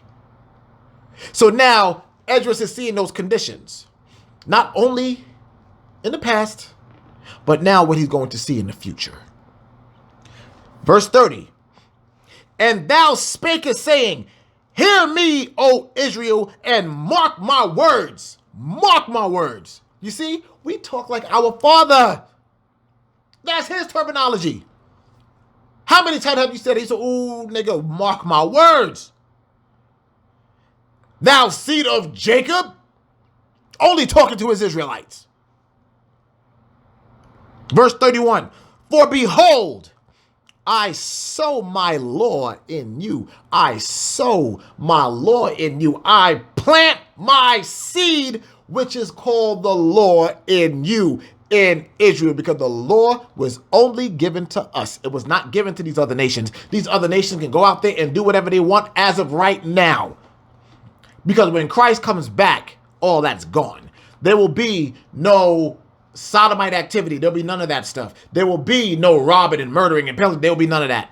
Speaker 2: So now Esdras is seeing those conditions, not only in the past, but now what he's going to see in the future. Verse 30. And thou spakest, saying, hear me, O Israel, and mark my words. Mark my words. You see, we talk like our Father. That's his terminology. How many times have you said, he said, ooh, nigga, mark my words. Thou seed of Jacob, only talking to his Israelites. Verse 31, for behold, I sow my law in you. I sow my law in you. I plant my seed, which is called the law in you, in Israel, because the law was only given to us. It was not given to these other nations. These other nations can go out there and do whatever they want as of right now. Because when Christ comes back, all that's gone. There will be no sodomite activity. There'll be none of that stuff. There will be no robbing and murdering and pillaging. There will be none of that.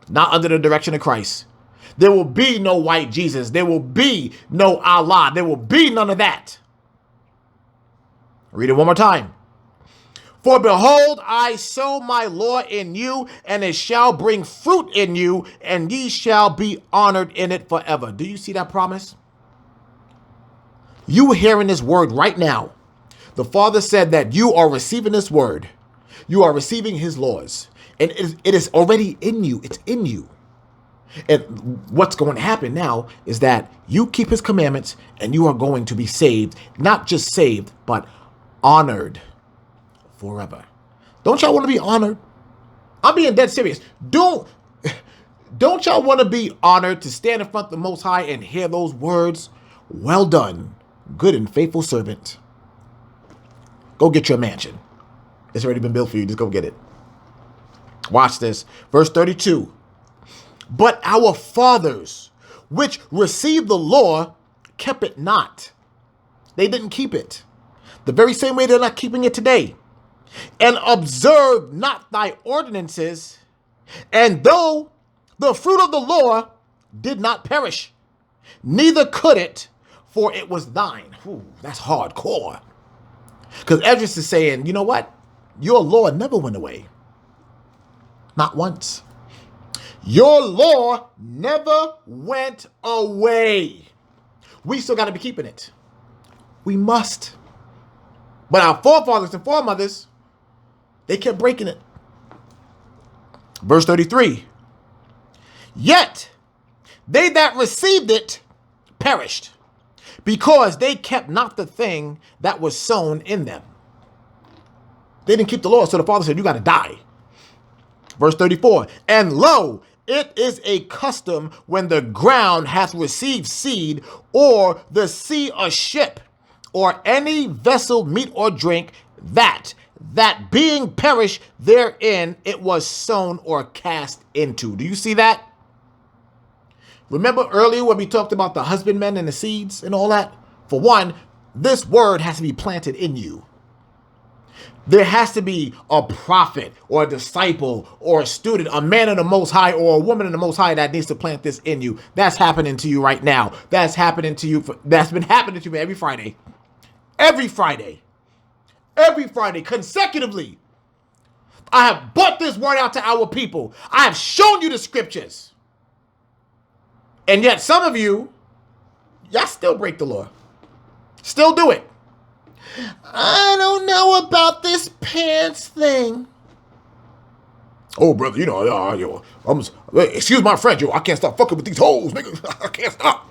Speaker 2: Not under the direction of Christ. There will be no white Jesus. There will be no Allah. There will be none of that. Read it one more time. For behold, I sow my law in you, and it shall bring fruit in you, and ye shall be honored in it forever. Do you see that promise? You hearing this word right now. The Father said that you are receiving this word. You are receiving his laws. And it is already in you. It's in you. And what's going to happen now is that you keep his commandments and you are going to be saved. Not just saved, but honored forever. Don't y'all want to be honored? I'm being dead serious. Don't y'all want to be honored to stand in front of the Most High and hear those words? Well done, good and faithful servant. Go get your mansion. It's already been built for you. Just go get it. Watch this. Verse 32. But our fathers, which received the law, kept it not. They didn't keep it. The very same way they're not keeping it today. And observed not thy ordinances. And though the fruit of the law did not perish, neither could it, for it was thine. Ooh, that's hardcore. Because Esdras is saying, you know what? Your law never went away. Not once. Your law never went away. We still got to be keeping it. We must. But our forefathers and foremothers, they kept breaking it. Verse 33. Yet they that received it perished, because they kept not the thing that was sown in them. They didn't keep the law, so the Father said, you got to die. Verse 34. And lo, it is a custom when the ground hath received seed, or the sea a ship, or any vessel meat or drink, that being perished therein it was sown or cast into. Do you see that? Remember earlier when we talked about the husbandmen and the seeds and all that? For one, this word has to be planted in you. There has to be a prophet or a disciple or a student, a man of the Most High or a woman of the Most High that needs to plant this in you. That's happening to you right now. That's happening to you. That's been happening to me every Friday. Every Friday. Every Friday consecutively. I have brought this word out to our people. I have shown you the scriptures. And yet some of you, y'all still break the law. Still do it. I don't know about this pants thing. Oh, brother, you know, excuse my French, I can't stop fucking with these hoes, nigga. I can't stop.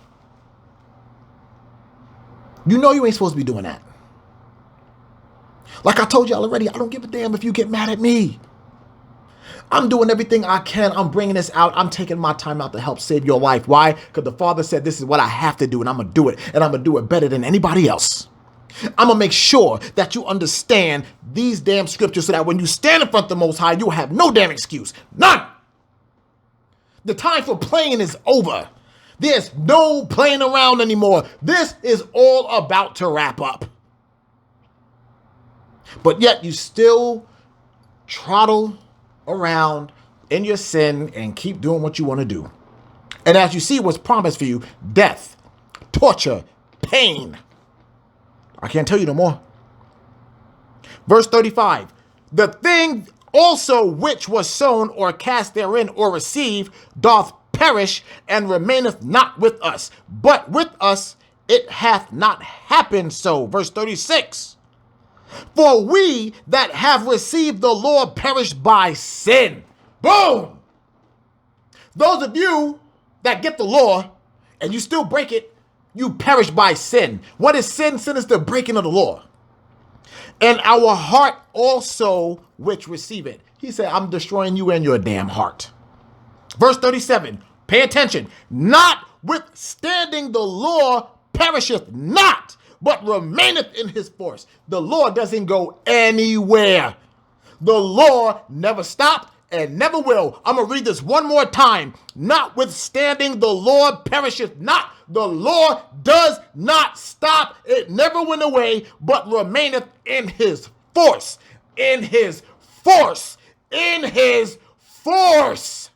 Speaker 2: You know you ain't supposed to be doing that. Like I told y'all already, I don't give a damn if you get mad at me. I'm doing everything I can. I'm bringing this out. I'm taking my time out to help save your life. Why? Because the Father said this is what I have to do, and I'm going to do it. And I'm going to do it better than anybody else. I'm going to make sure that you understand these damn scriptures so that when you stand in front of the Most High, you have no damn excuse. None. The time for playing is over. There's no playing around anymore. This is all about to wrap up. But yet you still trottle around in your sin and keep doing what you want to do. And as you see what's promised for you, death, torture, pain. I can't tell you no more. Verse 35. The thing also which was sown or cast therein or received doth perish and remaineth not with us. But with us it hath not happened so. Verse 36. For we that have received the law perish by sin. Boom! Those of you that get the law and you still break it, you perish by sin. What is sin? Sin is the breaking of the law. And our heart also which receive it. He said, I'm destroying you and your damn heart. Verse 37, pay attention. Notwithstanding the law perisheth not, but remaineth in his force. The law doesn't go anywhere. The law never stopped and never will. I'm going to read this one more time. Notwithstanding the law perisheth not. The law does not stop. It never went away, but remaineth in his force. In his force. In his force.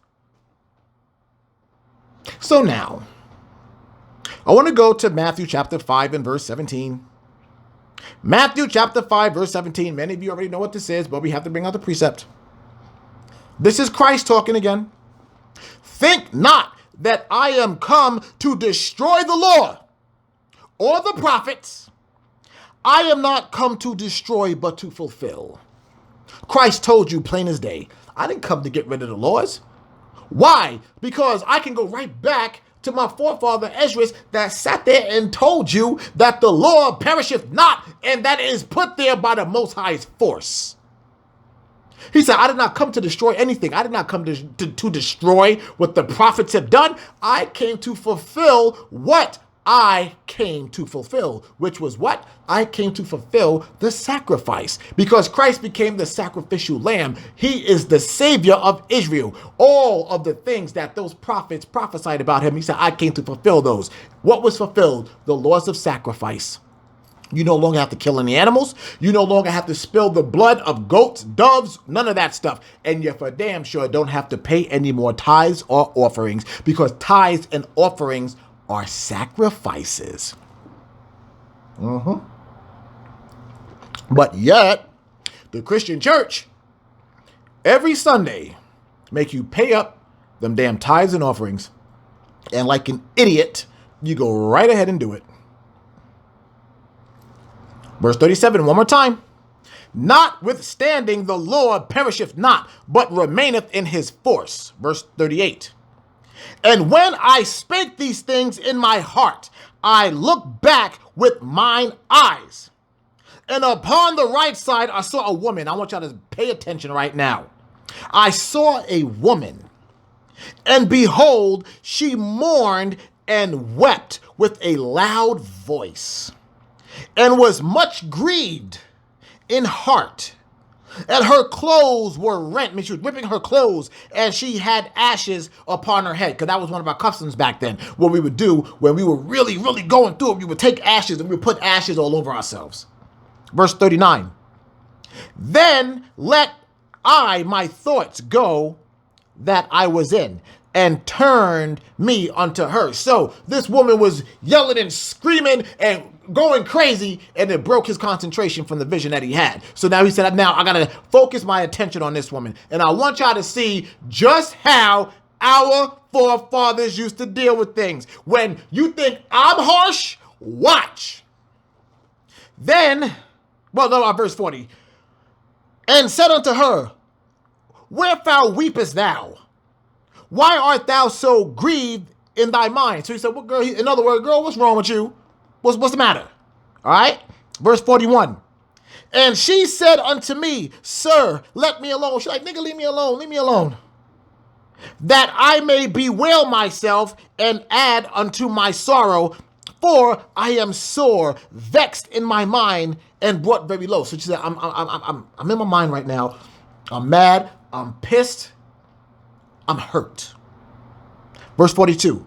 Speaker 2: So now, I want to go to Matthew chapter 5 and verse 17. Matthew chapter 5, verse 17. Many of you already know what this is, but we have to bring out the precept. This is Christ talking again. Think not that I am come to destroy the law or the prophets. I am not come to destroy, but to fulfill. Christ told you plain as day, I didn't come to get rid of the laws. Why? Because I can go right back to my forefather Esdras that sat there and told you that the law perisheth not, and that is put there by the Most High's force. He said, I did not come to destroy anything. I did not come to destroy what the prophets have done. I came to fulfill what I came to fulfill, which was what? I came to fulfill the sacrifice, because Christ became the sacrificial lamb. He is the savior of Israel. All of the things that those prophets prophesied about him, he said, I came to fulfill those. What was fulfilled? The laws of sacrifice. You no longer have to kill any animals. You no longer have to spill the blood of goats, doves, none of that stuff. And you for damn sure don't have to pay any more tithes or offerings, because tithes and offerings are sacrifices. But yet, the Christian church, every Sunday, make you pay up them damn tithes and offerings. And like an idiot, you go right ahead and do it. Verse 37, one more time. Notwithstanding, the Lord perisheth not, but remaineth in his force. Verse 38. And when I spake these things in my heart, I looked back with mine eyes. And upon the right side, I saw a woman. I want y'all to pay attention right now. I saw a woman, and behold, she mourned and wept with a loud voice, and was much grieved in heart. And her clothes were rent. I mean, she was ripping her clothes, and she had ashes upon her head. Because that was one of our customs back then. What we would do when we were really, really going through it, we would take ashes and we would put ashes all over ourselves. Verse 39. Then let I my thoughts go that I was in, and turned me unto her. So this woman was yelling and screaming and going crazy, and it broke his concentration from the vision that he had. So now he said, now I gotta focus my attention on this woman. And I want y'all to see just how our forefathers used to deal with things. When you think I'm harsh, watch. Then, verse 40. And said unto her, wherefore weepest thou? Why art thou so grieved in thy mind? So he said, well, girl, in other words, girl, what's wrong with you? What's the matter? All right. Verse 41. And she said unto me, sir, let me alone. She's like, nigga, leave me alone. Leave me alone. That I may bewail myself and add unto my sorrow, for I am sore vexed in my mind and brought very low. So she said, I'm in my mind right now. I'm mad. I'm pissed. I'm hurt. Verse 42.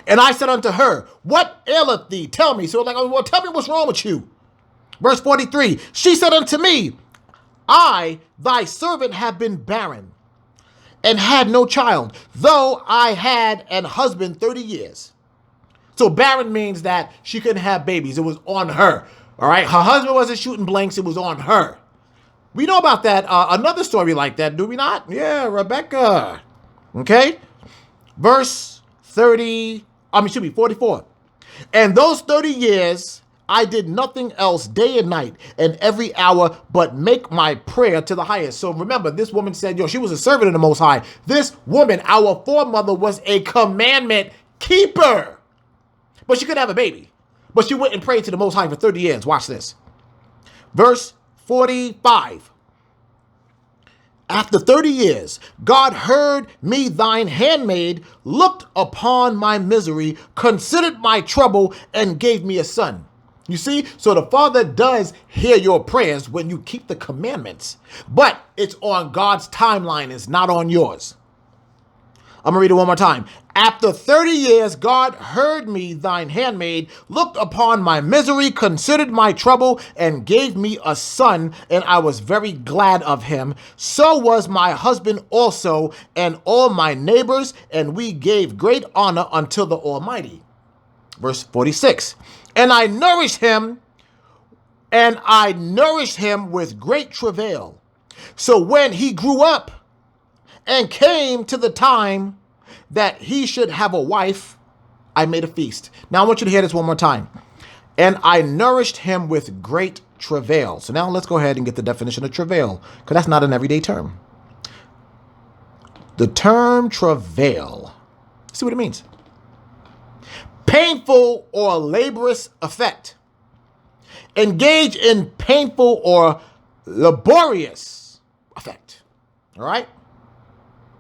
Speaker 2: And I said unto her, what aileth thee? Tell me. So like, well, tell me what's wrong with you. Verse 43. She said unto me, I, thy servant, have been barren and had no child, though I had an husband 30 years. So barren means that she couldn't have babies. It was on her. All right. Her husband wasn't shooting blanks. It was on her. We know about that. Another story like that, do we not? Yeah, Rebecca. Okay. Verse 44. And those 30 years, I did nothing else day and night and every hour but make my prayer to the highest. So remember, this woman said, she was a servant of the Most High. This woman, our foremother, was a commandment keeper. But she couldn't have a baby. But she went and prayed to the Most High for 30 years. Watch this. Verse 45. After 30 years, God heard me, thine handmaid, looked upon my misery, considered my trouble, and gave me a son. You see, so the Father does hear your prayers when you keep the commandments, but it's on God's timeline, it's not on yours. I'm going to read it one more time. After 30 years, God heard me, thine handmaid, looked upon my misery, considered my trouble, and gave me a son, and I was very glad of him. So was my husband also, and all my neighbors, and we gave great honor unto the Almighty. Verse 46. And I nourished him with great travail. So when he grew up and came to the time that he should have a wife, I made a feast. Now I want you to hear this one more time. and I nourished him with great travail. So now let's go ahead and get the definition of travail, because that's not an everyday term. The term travail, see what it means. Painful or laborious effect. Engage in painful or laborious effect. All right?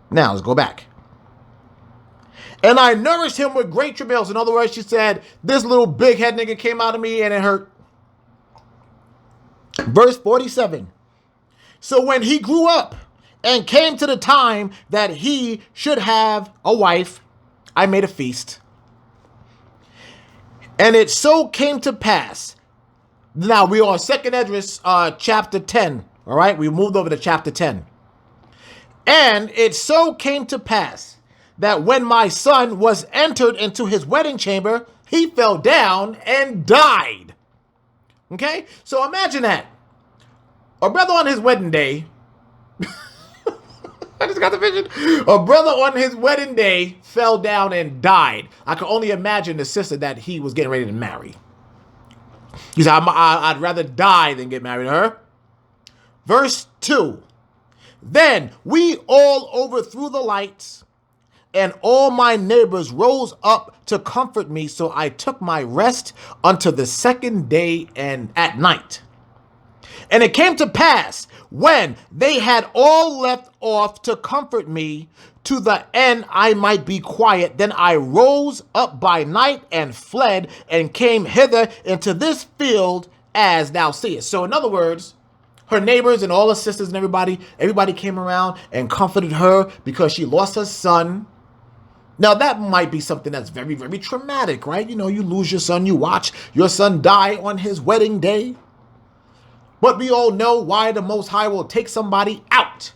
Speaker 2: Now, let's go back. And I nourished him with great travails. In other words, she said, this little big head nigga came out of me and it hurt. Verse 47. So when he grew up and came to the time that he should have a wife, I made a feast. And it so came to pass. Now we are on 2nd Esdras chapter 10. All right, we moved over to chapter 10. And it so came to pass that when my son was entered into his wedding chamber, he fell down and died. Okay, so imagine that. A brother on his wedding day, I just got the vision. A brother on his wedding day fell down and died. I can only imagine the sister that he was getting ready to marry. He said, I'd rather die than get married to her. Verse 2. Then we all overthrew the lights, and all my neighbors rose up to comfort me. So I took my rest unto the 2nd day and at night. And it came to pass, when they had all left off to comfort me, to the end I might be quiet, then I rose up by night and fled, and came hither into this field, as thou seest. So in other words, her neighbors and all her sisters and everybody came around and comforted her because she lost her son. Now that might be something that's very, very traumatic, right? You know, you lose your son, you watch your son die on his wedding day. But we all know why the Most High will take somebody out.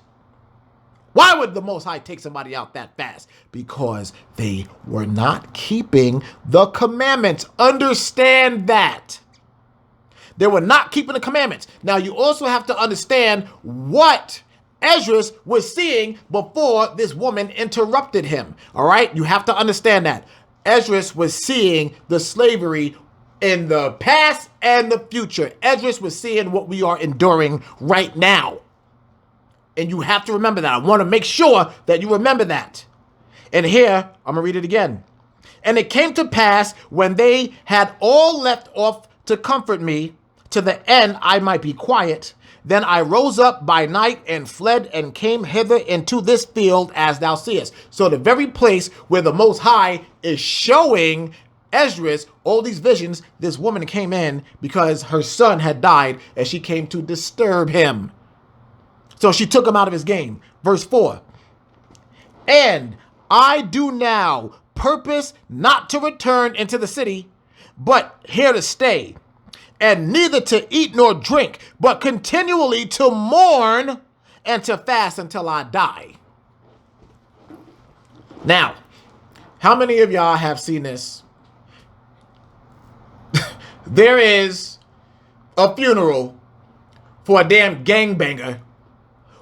Speaker 2: Why would the Most High take somebody out that fast? Because they were not keeping the commandments. Understand that. They were not keeping the commandments. Now, you also have to understand what Esdras was seeing before this woman interrupted him. All right? You have to understand that. Esdras was seeing the slavery in the past and the future. Esdras was seeing what we are enduring right now. And you have to remember that. I want to make sure that you remember that. And here, I'm going to read it again. And it came to pass, when they had all left off to comfort me, to the end I might be quiet, then I rose up by night and fled, and came hither into this field, as thou seest. So the very place where the Most High is showing Esdras all these visions, this woman came in because her son had died, and she came to disturb him. So she took him out of his game. Verse 4. And I do now purpose not to return into the city, but here to stay, and neither to eat nor drink, but continually to mourn and to fast until I die. Now, how many of y'all have seen this? There is a funeral for a damn gangbanger,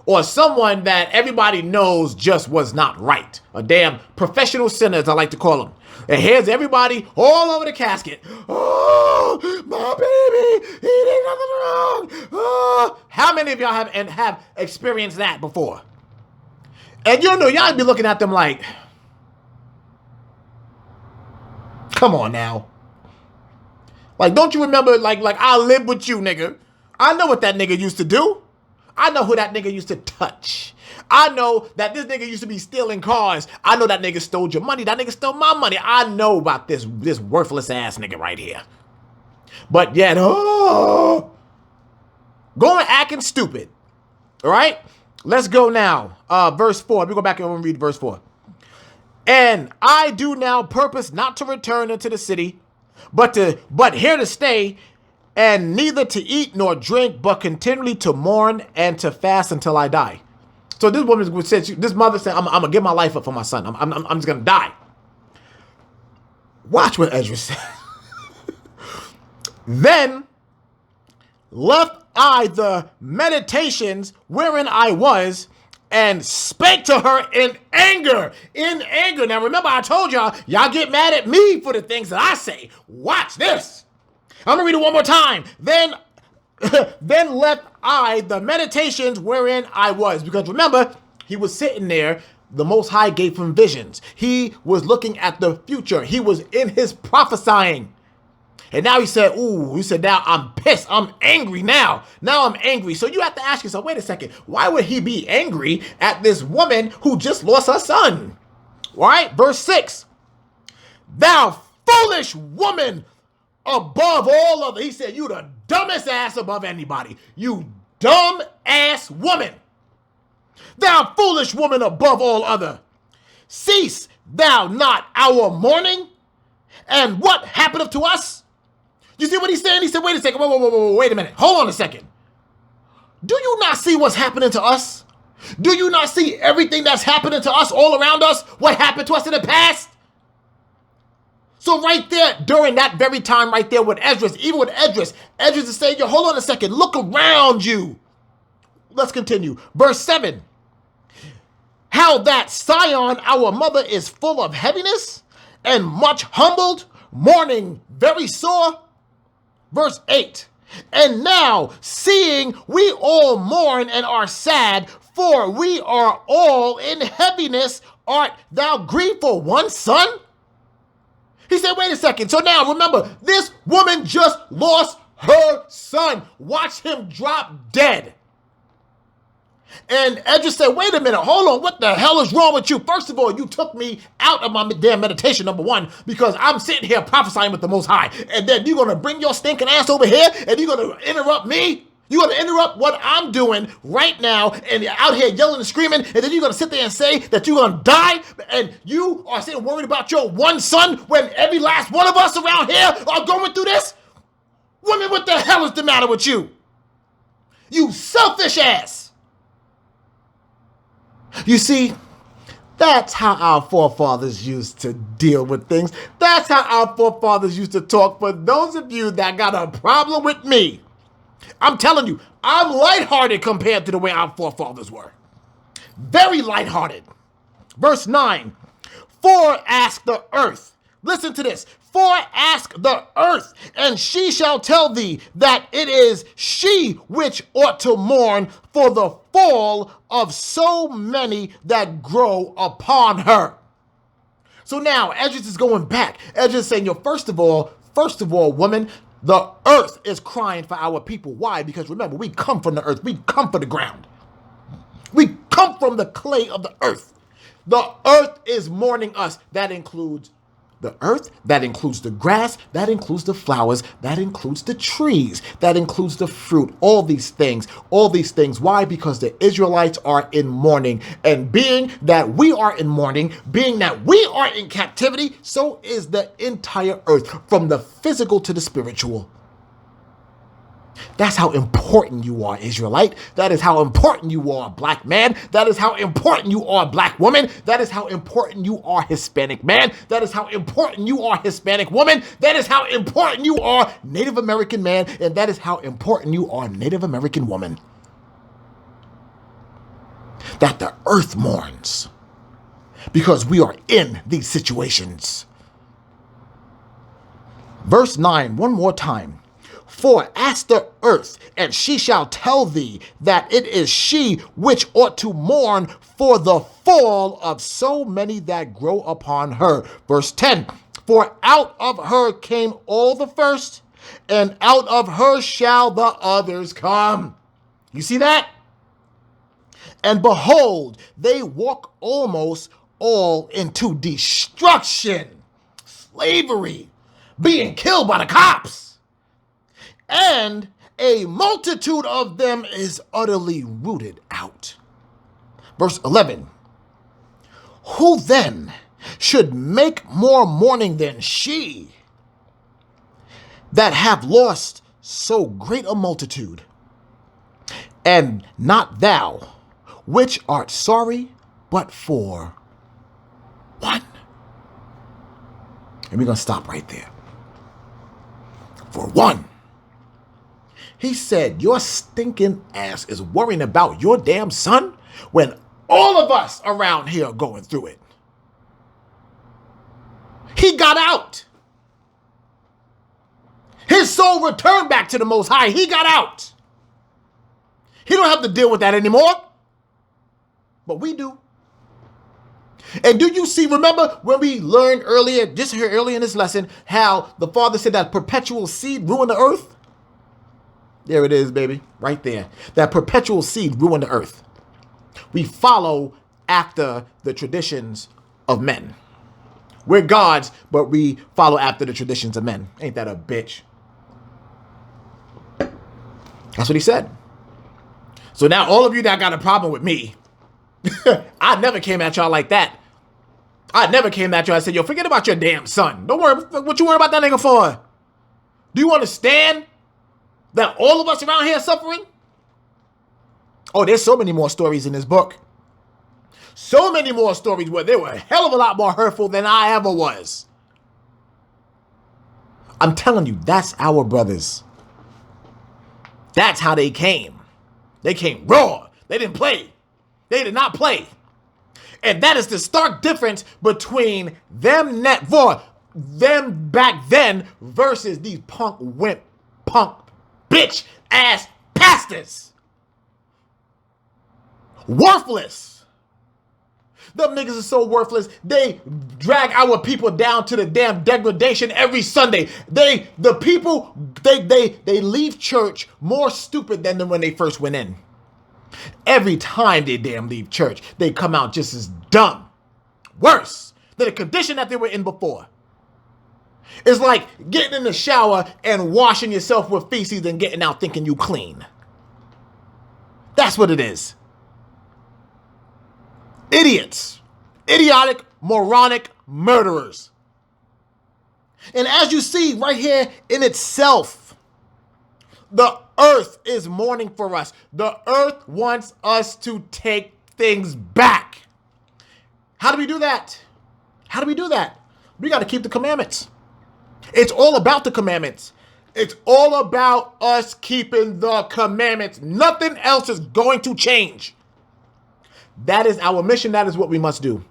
Speaker 2: or someone that everybody knows just was not right. A damn professional sinner, as I like to call them. And here's everybody all over the casket. Oh, my baby, he did nothing wrong. Oh. How many of y'all have experienced that before? And you know, y'all be looking at them like, come on now. Like, don't you remember, like I live with you, nigga. I know what that nigga used to do. I know who that nigga used to touch. I know that this nigga used to be stealing cars. I know that nigga stole your money. That nigga stole my money. I know about this worthless ass nigga right here. But yet, going acting stupid. All right? Let's go now. Verse 4. Let me go back and read verse 4. And I do now purpose not to return into the city, but here to stay, and neither to eat nor drink, but continually to mourn and to fast until I die. So this woman said, this mother said, I'm gonna give my life up for my son. I'm just gonna die. Watch what Esdras said. Then left I the meditations wherein I was, and spake to her in anger. In anger. Now remember, I told y'all get mad at me for the things that I say. Watch this. I'm going to read it one more time. Then left I the meditations wherein I was. Because remember, he was sitting there. The Most High gave him visions. He was looking at the future. He was in his prophesying. And now he said, now I'm pissed. I'm angry now. Now I'm angry. So you have to ask yourself, wait a second. Why would he be angry at this woman who just lost her son? All right, verse 6. Thou foolish woman above all other. He said, you the dumbest ass above anybody. You dumb ass woman. Thou foolish woman above all other. Cease thou not our mourning? And what happeneth to us? You see what he's saying? He said, wait a second. Whoa, wait a minute. Hold on a second. Do you not see what's happening to us? Do you not see everything that's happening to us all around us? What happened to us in the past? So right there, during that very time right there with Esdras, even with Esdras is saying, yo, hold on a second. Look around you. Let's continue. Verse 7. How that Sion, our mother, is full of heaviness and much humbled, mourning very sore. Verse 8. And now, seeing we all mourn and are sad, for we are all in heaviness, art thou grieved for one son? He said, wait a second. So now remember, this woman just lost her son. Watch him drop dead. And Esdras said, wait a minute, hold on, what the hell is wrong with you? First of all, you took me out of my damn meditation, number one, because I'm sitting here prophesying with the Most High. And then you're going to bring your stinking ass over here and you're going to interrupt me? You're going to interrupt what I'm doing right now and you're out here yelling and screaming, and then you're going to sit there and say that you're going to die, and you are sitting worried about your one son when every last one of us around here are going through this? Woman, what the hell is the matter with you? You selfish ass. You see, that's how our forefathers used to deal with things. That's how our forefathers used to talk. For those of you that got a problem with me, I'm telling you, I'm lighthearted compared to the way our forefathers were. Very lighthearted. Verse 9. For ask the earth. Listen to this. For ask the earth, and she shall tell thee that it is she which ought to mourn for the fall of so many that grow upon her. So now, Esdras is going back. Esdras is saying, yo, first of all, woman, the earth is crying for our people. Why? Because remember, we come from the earth. We come from the ground. We come from the clay of the earth. The earth is mourning us. That includes the earth, that includes the grass, that includes the flowers, that includes the trees, that includes the fruit, all these things. Why? Because the Israelites are in mourning. And being that we are in mourning, being that we are in captivity, so is the entire earth, from the physical to the spiritual. That's how important you are, Israelite. That is how important you are, black man. That is how important you are, black woman. That is how important you are, Hispanic man. That is how important you are, Hispanic woman. That is how important you are, Native American man. And that is how important you are, Native American woman. That the earth mourns because we are in these situations. Verse 9, one more time. For ask the earth, and she shall tell thee that it is she which ought to mourn for the fall of so many that grow upon her. Verse 10, for out of her came all the first, and out of her shall the others come. You see that? And behold, they walk almost all into destruction, slavery, being killed by the cops. And a multitude of them is utterly rooted out. Verse 11. Who then should make more mourning than she that have lost so great a multitude? And not thou, which art sorry, but for one. And we're going to stop right there. For one. He said, your stinking ass is worrying about your damn son when all of us around here are going through it. He got out. His His soul returned back to the Most High. He got out. He don't have to deal with that anymore. But we do. And do you see, remember when we learned earlier, just here earlier in this lesson, how the Father said that perpetual seed ruined the earth? There it is, baby, right there. That perpetual seed ruined the earth. We follow after the traditions of men. We're gods, but we follow after the traditions of men. Ain't that a bitch? That's what he said. So now all of you that got a problem with me, I never came at y'all like that. I never came at y'all and said, yo, forget about your damn son. Don't worry. What you worry about that nigga for? Do you understand that all of us around here are suffering? Oh, there's so many more stories in this book. So many more stories where they were a hell of a lot more hurtful than I ever was. I'm telling you, that's our brothers. That's how they came. They came raw. They didn't play. They did not play. And that is the stark difference between them back then versus these punk bitch ass pastors. Worthless. Them niggas are so worthless. They drag our people down to the damn degradation every Sunday. They leave church more stupid than when they first went in. Every time they damn leave church, they come out just as dumb. Worse than the condition that they were in before. It's like getting in the shower and washing yourself with feces and getting out thinking you clean. That's what it is. Idiots. Idiotic, moronic murderers. And as you see right here in itself, the earth is mourning for us. The earth wants us to take things back. How do we do that? How do we do that? We got to keep the commandments. It's all about the commandments. It's all about us keeping the commandments. Nothing else is going to change. That is our mission. That is what we must do.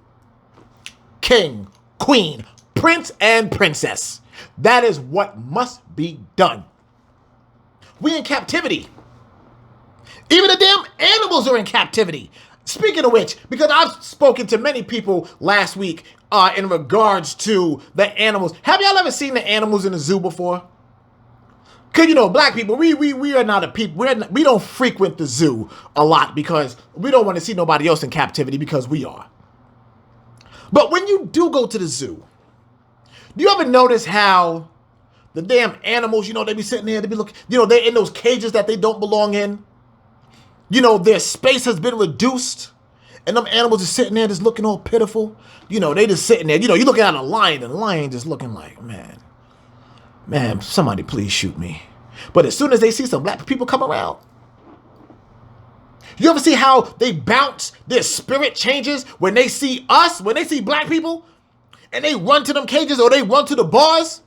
Speaker 2: King, queen, prince, and princess. That is what must be done. We in captivity. Even the damn animals are in captivity. Speaking of which, because I've spoken to many people last week in regards to the animals. Have y'all ever seen the animals in the zoo before? Because, black people, we are not a people. We don't frequent the zoo a lot because we don't want to see nobody else in captivity because we are. But when you do go to the zoo, do you ever notice how the damn animals, they be sitting there, they be looking, they're in those cages that they don't belong in. Their space has been reduced and them animals are sitting there just looking all pitiful. They just sitting there, you're looking at a lion and the lion just looking like, man, somebody please shoot me. But as soon as they see some black people come around, you ever see how they bounce, their spirit changes when they see us, when they see black people and they run to them cages or they run to the bars?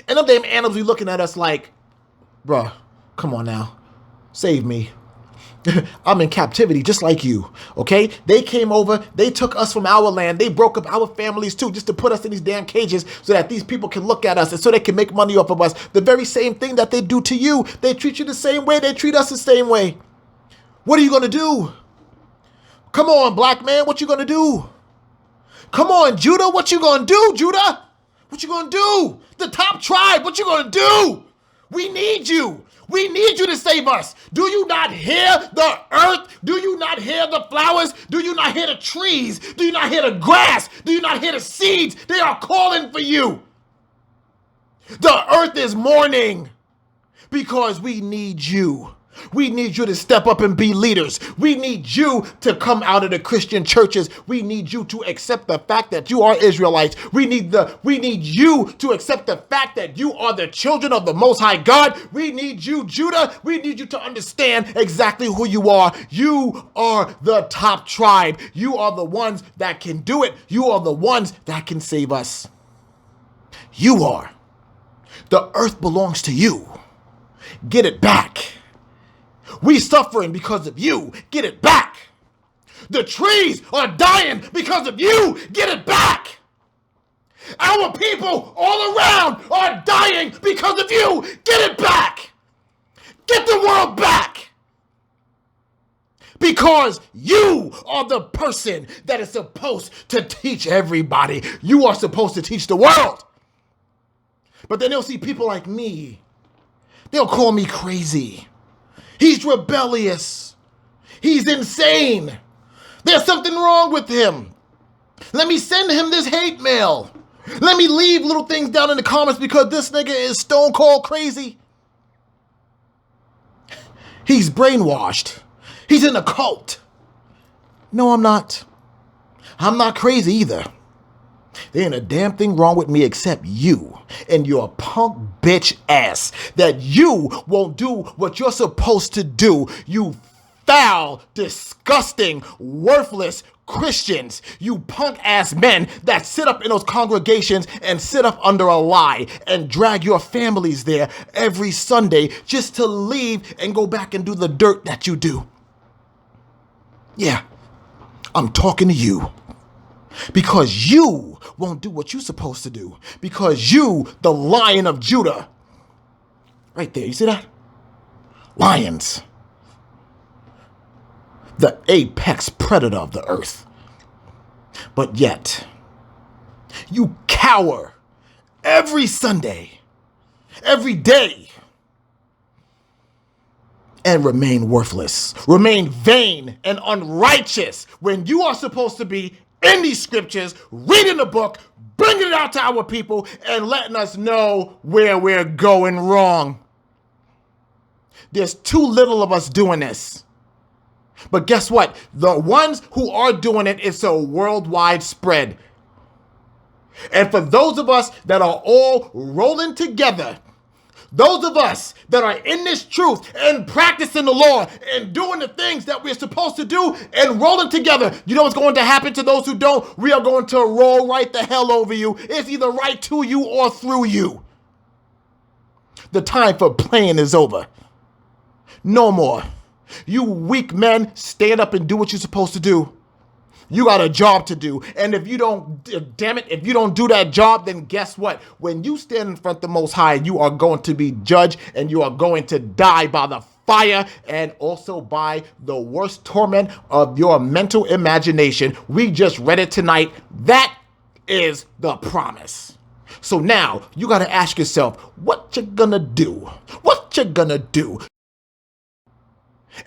Speaker 2: And them damn animals be looking at us like, bruh, come on now, save me. I'm in captivity just like you, okay? They came over, they took us from our land, they broke up our families too, just to put us in these damn cages so that these people can look at us and so they can make money off of us. The very same thing that they do to you. They treat you the same way, they treat us the same way. What are you gonna do? Come on, black man, what you gonna do? Come on, Judah, what you gonna do, Judah? What you gonna do? The top tribe, what you gonna do? We need you. We need you to save us. Do you not hear the earth? Do you not hear the flowers? Do you not hear the trees? Do you not hear the grass? Do you not hear the seeds? They are calling for you. The earth is mourning because we need you. We need you to step up and be leaders. We need you to come out of the Christian churches. We need you to accept the fact that you are Israelites. We need you to accept the fact that you are the children of the Most High God. We need you, Judah. We need you to understand exactly who you are. You are the top tribe. You are the ones that can do it. You are the ones that can save us. You are. The earth belongs to you. Get it back. We suffering because of you. Get it back. The trees are dying because of you. Get it back. Our people all around are dying because of you. Get it back. Get the world back. Because you are the person that is supposed to teach everybody. You are supposed to teach the world. But then they'll see people like me. They'll call me crazy. He's rebellious. He's insane. There's something wrong with him. Let me send him this hate mail. Let me leave little things down in the comments because this nigga is stone cold crazy. He's brainwashed. He's in a cult. No, I'm not. I'm not crazy either. There ain't a damn thing wrong with me except you and your punk bitch ass that you won't do what you're supposed to do. You foul, disgusting, worthless Christians, you punk ass men that sit up in those congregations and sit up under a lie and drag your families there every Sunday just to leave and go back and do the dirt that you do. Yeah, I'm talking to you because you won't do what you're supposed to do because you, the Lion of Judah, right there, you see that? Lions. The apex predator of the earth. But yet, you cower every Sunday, every day, and remain worthless, remain vain and unrighteous when you are supposed to be in these scriptures, reading the book, bringing it out to our people, and letting us know where we're going wrong. There's too little of us doing this. But guess what? The ones who are doing it, it's a worldwide spread. And for those of us that are all rolling together, those of us that are in this truth and practicing the law and doing the things that we're supposed to do and rolling together, you know what's going to happen to those who don't? We are going to roll right the hell over you. It's either right to you or through you. The time for playing is over. No more. You weak men, stand up and do what you're supposed to do. You got a job to do. And if you don't, damn it, if you don't do that job, then guess what? When you stand in front of the Most High, you are going to be judged and you are going to die by the fire and also by the worst torment of your mental imagination. We just read it tonight. That is the promise. So now you got to ask yourself, what you gonna do? What you gonna do?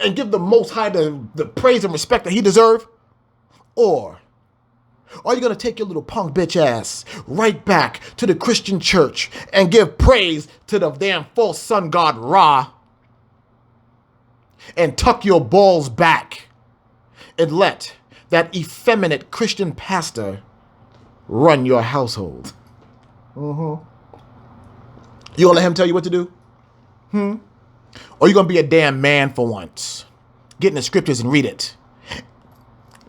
Speaker 2: And give the Most High the praise and respect that he deserves? Or are you going to take your little punk bitch ass right back to the Christian church and give praise to the damn false sun god Ra and tuck your balls back and let that effeminate Christian pastor run your household? You gonna let him tell you what to do? Or you gonna be a damn man for once? Get in the scriptures and read it.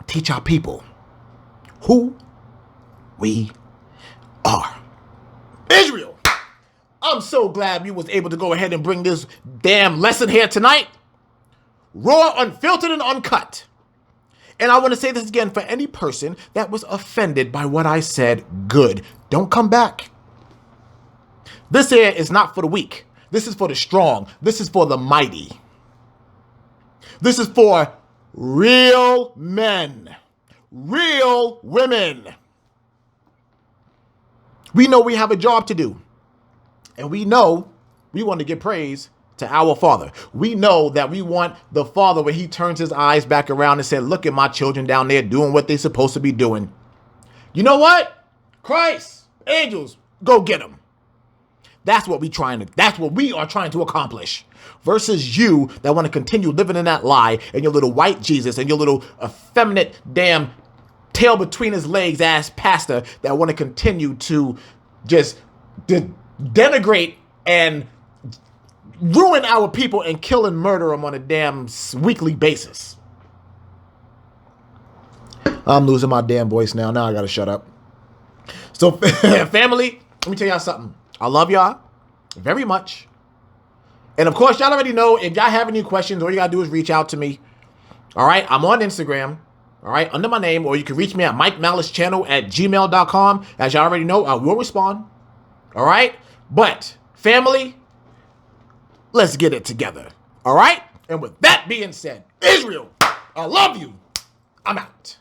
Speaker 2: Teach our people who we are. Israel, I'm so glad you was able to go ahead and bring this damn lesson here tonight. Raw, unfiltered, and uncut. And I want to say this again for any person that was offended by what I said. Good. Don't come back. This here is not for the weak. This is for the strong. This is for the mighty. This is for real men, real women. We know we have a job to do. And we know we want to give praise to our Father. We know that we want the Father when he turns his eyes back around and said, look at my children down there doing what they're supposed to be doing. You know what? Christ, angels, go get them. That's what we are trying to accomplish. Versus you that want to continue living in that lie and your little white Jesus and your little effeminate damn tail between his legs ass pastor that want to continue to just denigrate and ruin our people and kill and murder them on a damn weekly basis. I'm losing my damn voice now. Now I gotta shut up. So family, let me tell y'all something. I love y'all very much. And of course, y'all already know if y'all have any questions, all you gotta do is reach out to me. All right, I'm on Instagram. all right, under my name, or you can reach me at MikeMalissChannel@gmail.com. As you already know, I will respond, all right? But, family, let's get it together, all right? And with that being said, Israel, I love you. I'm out.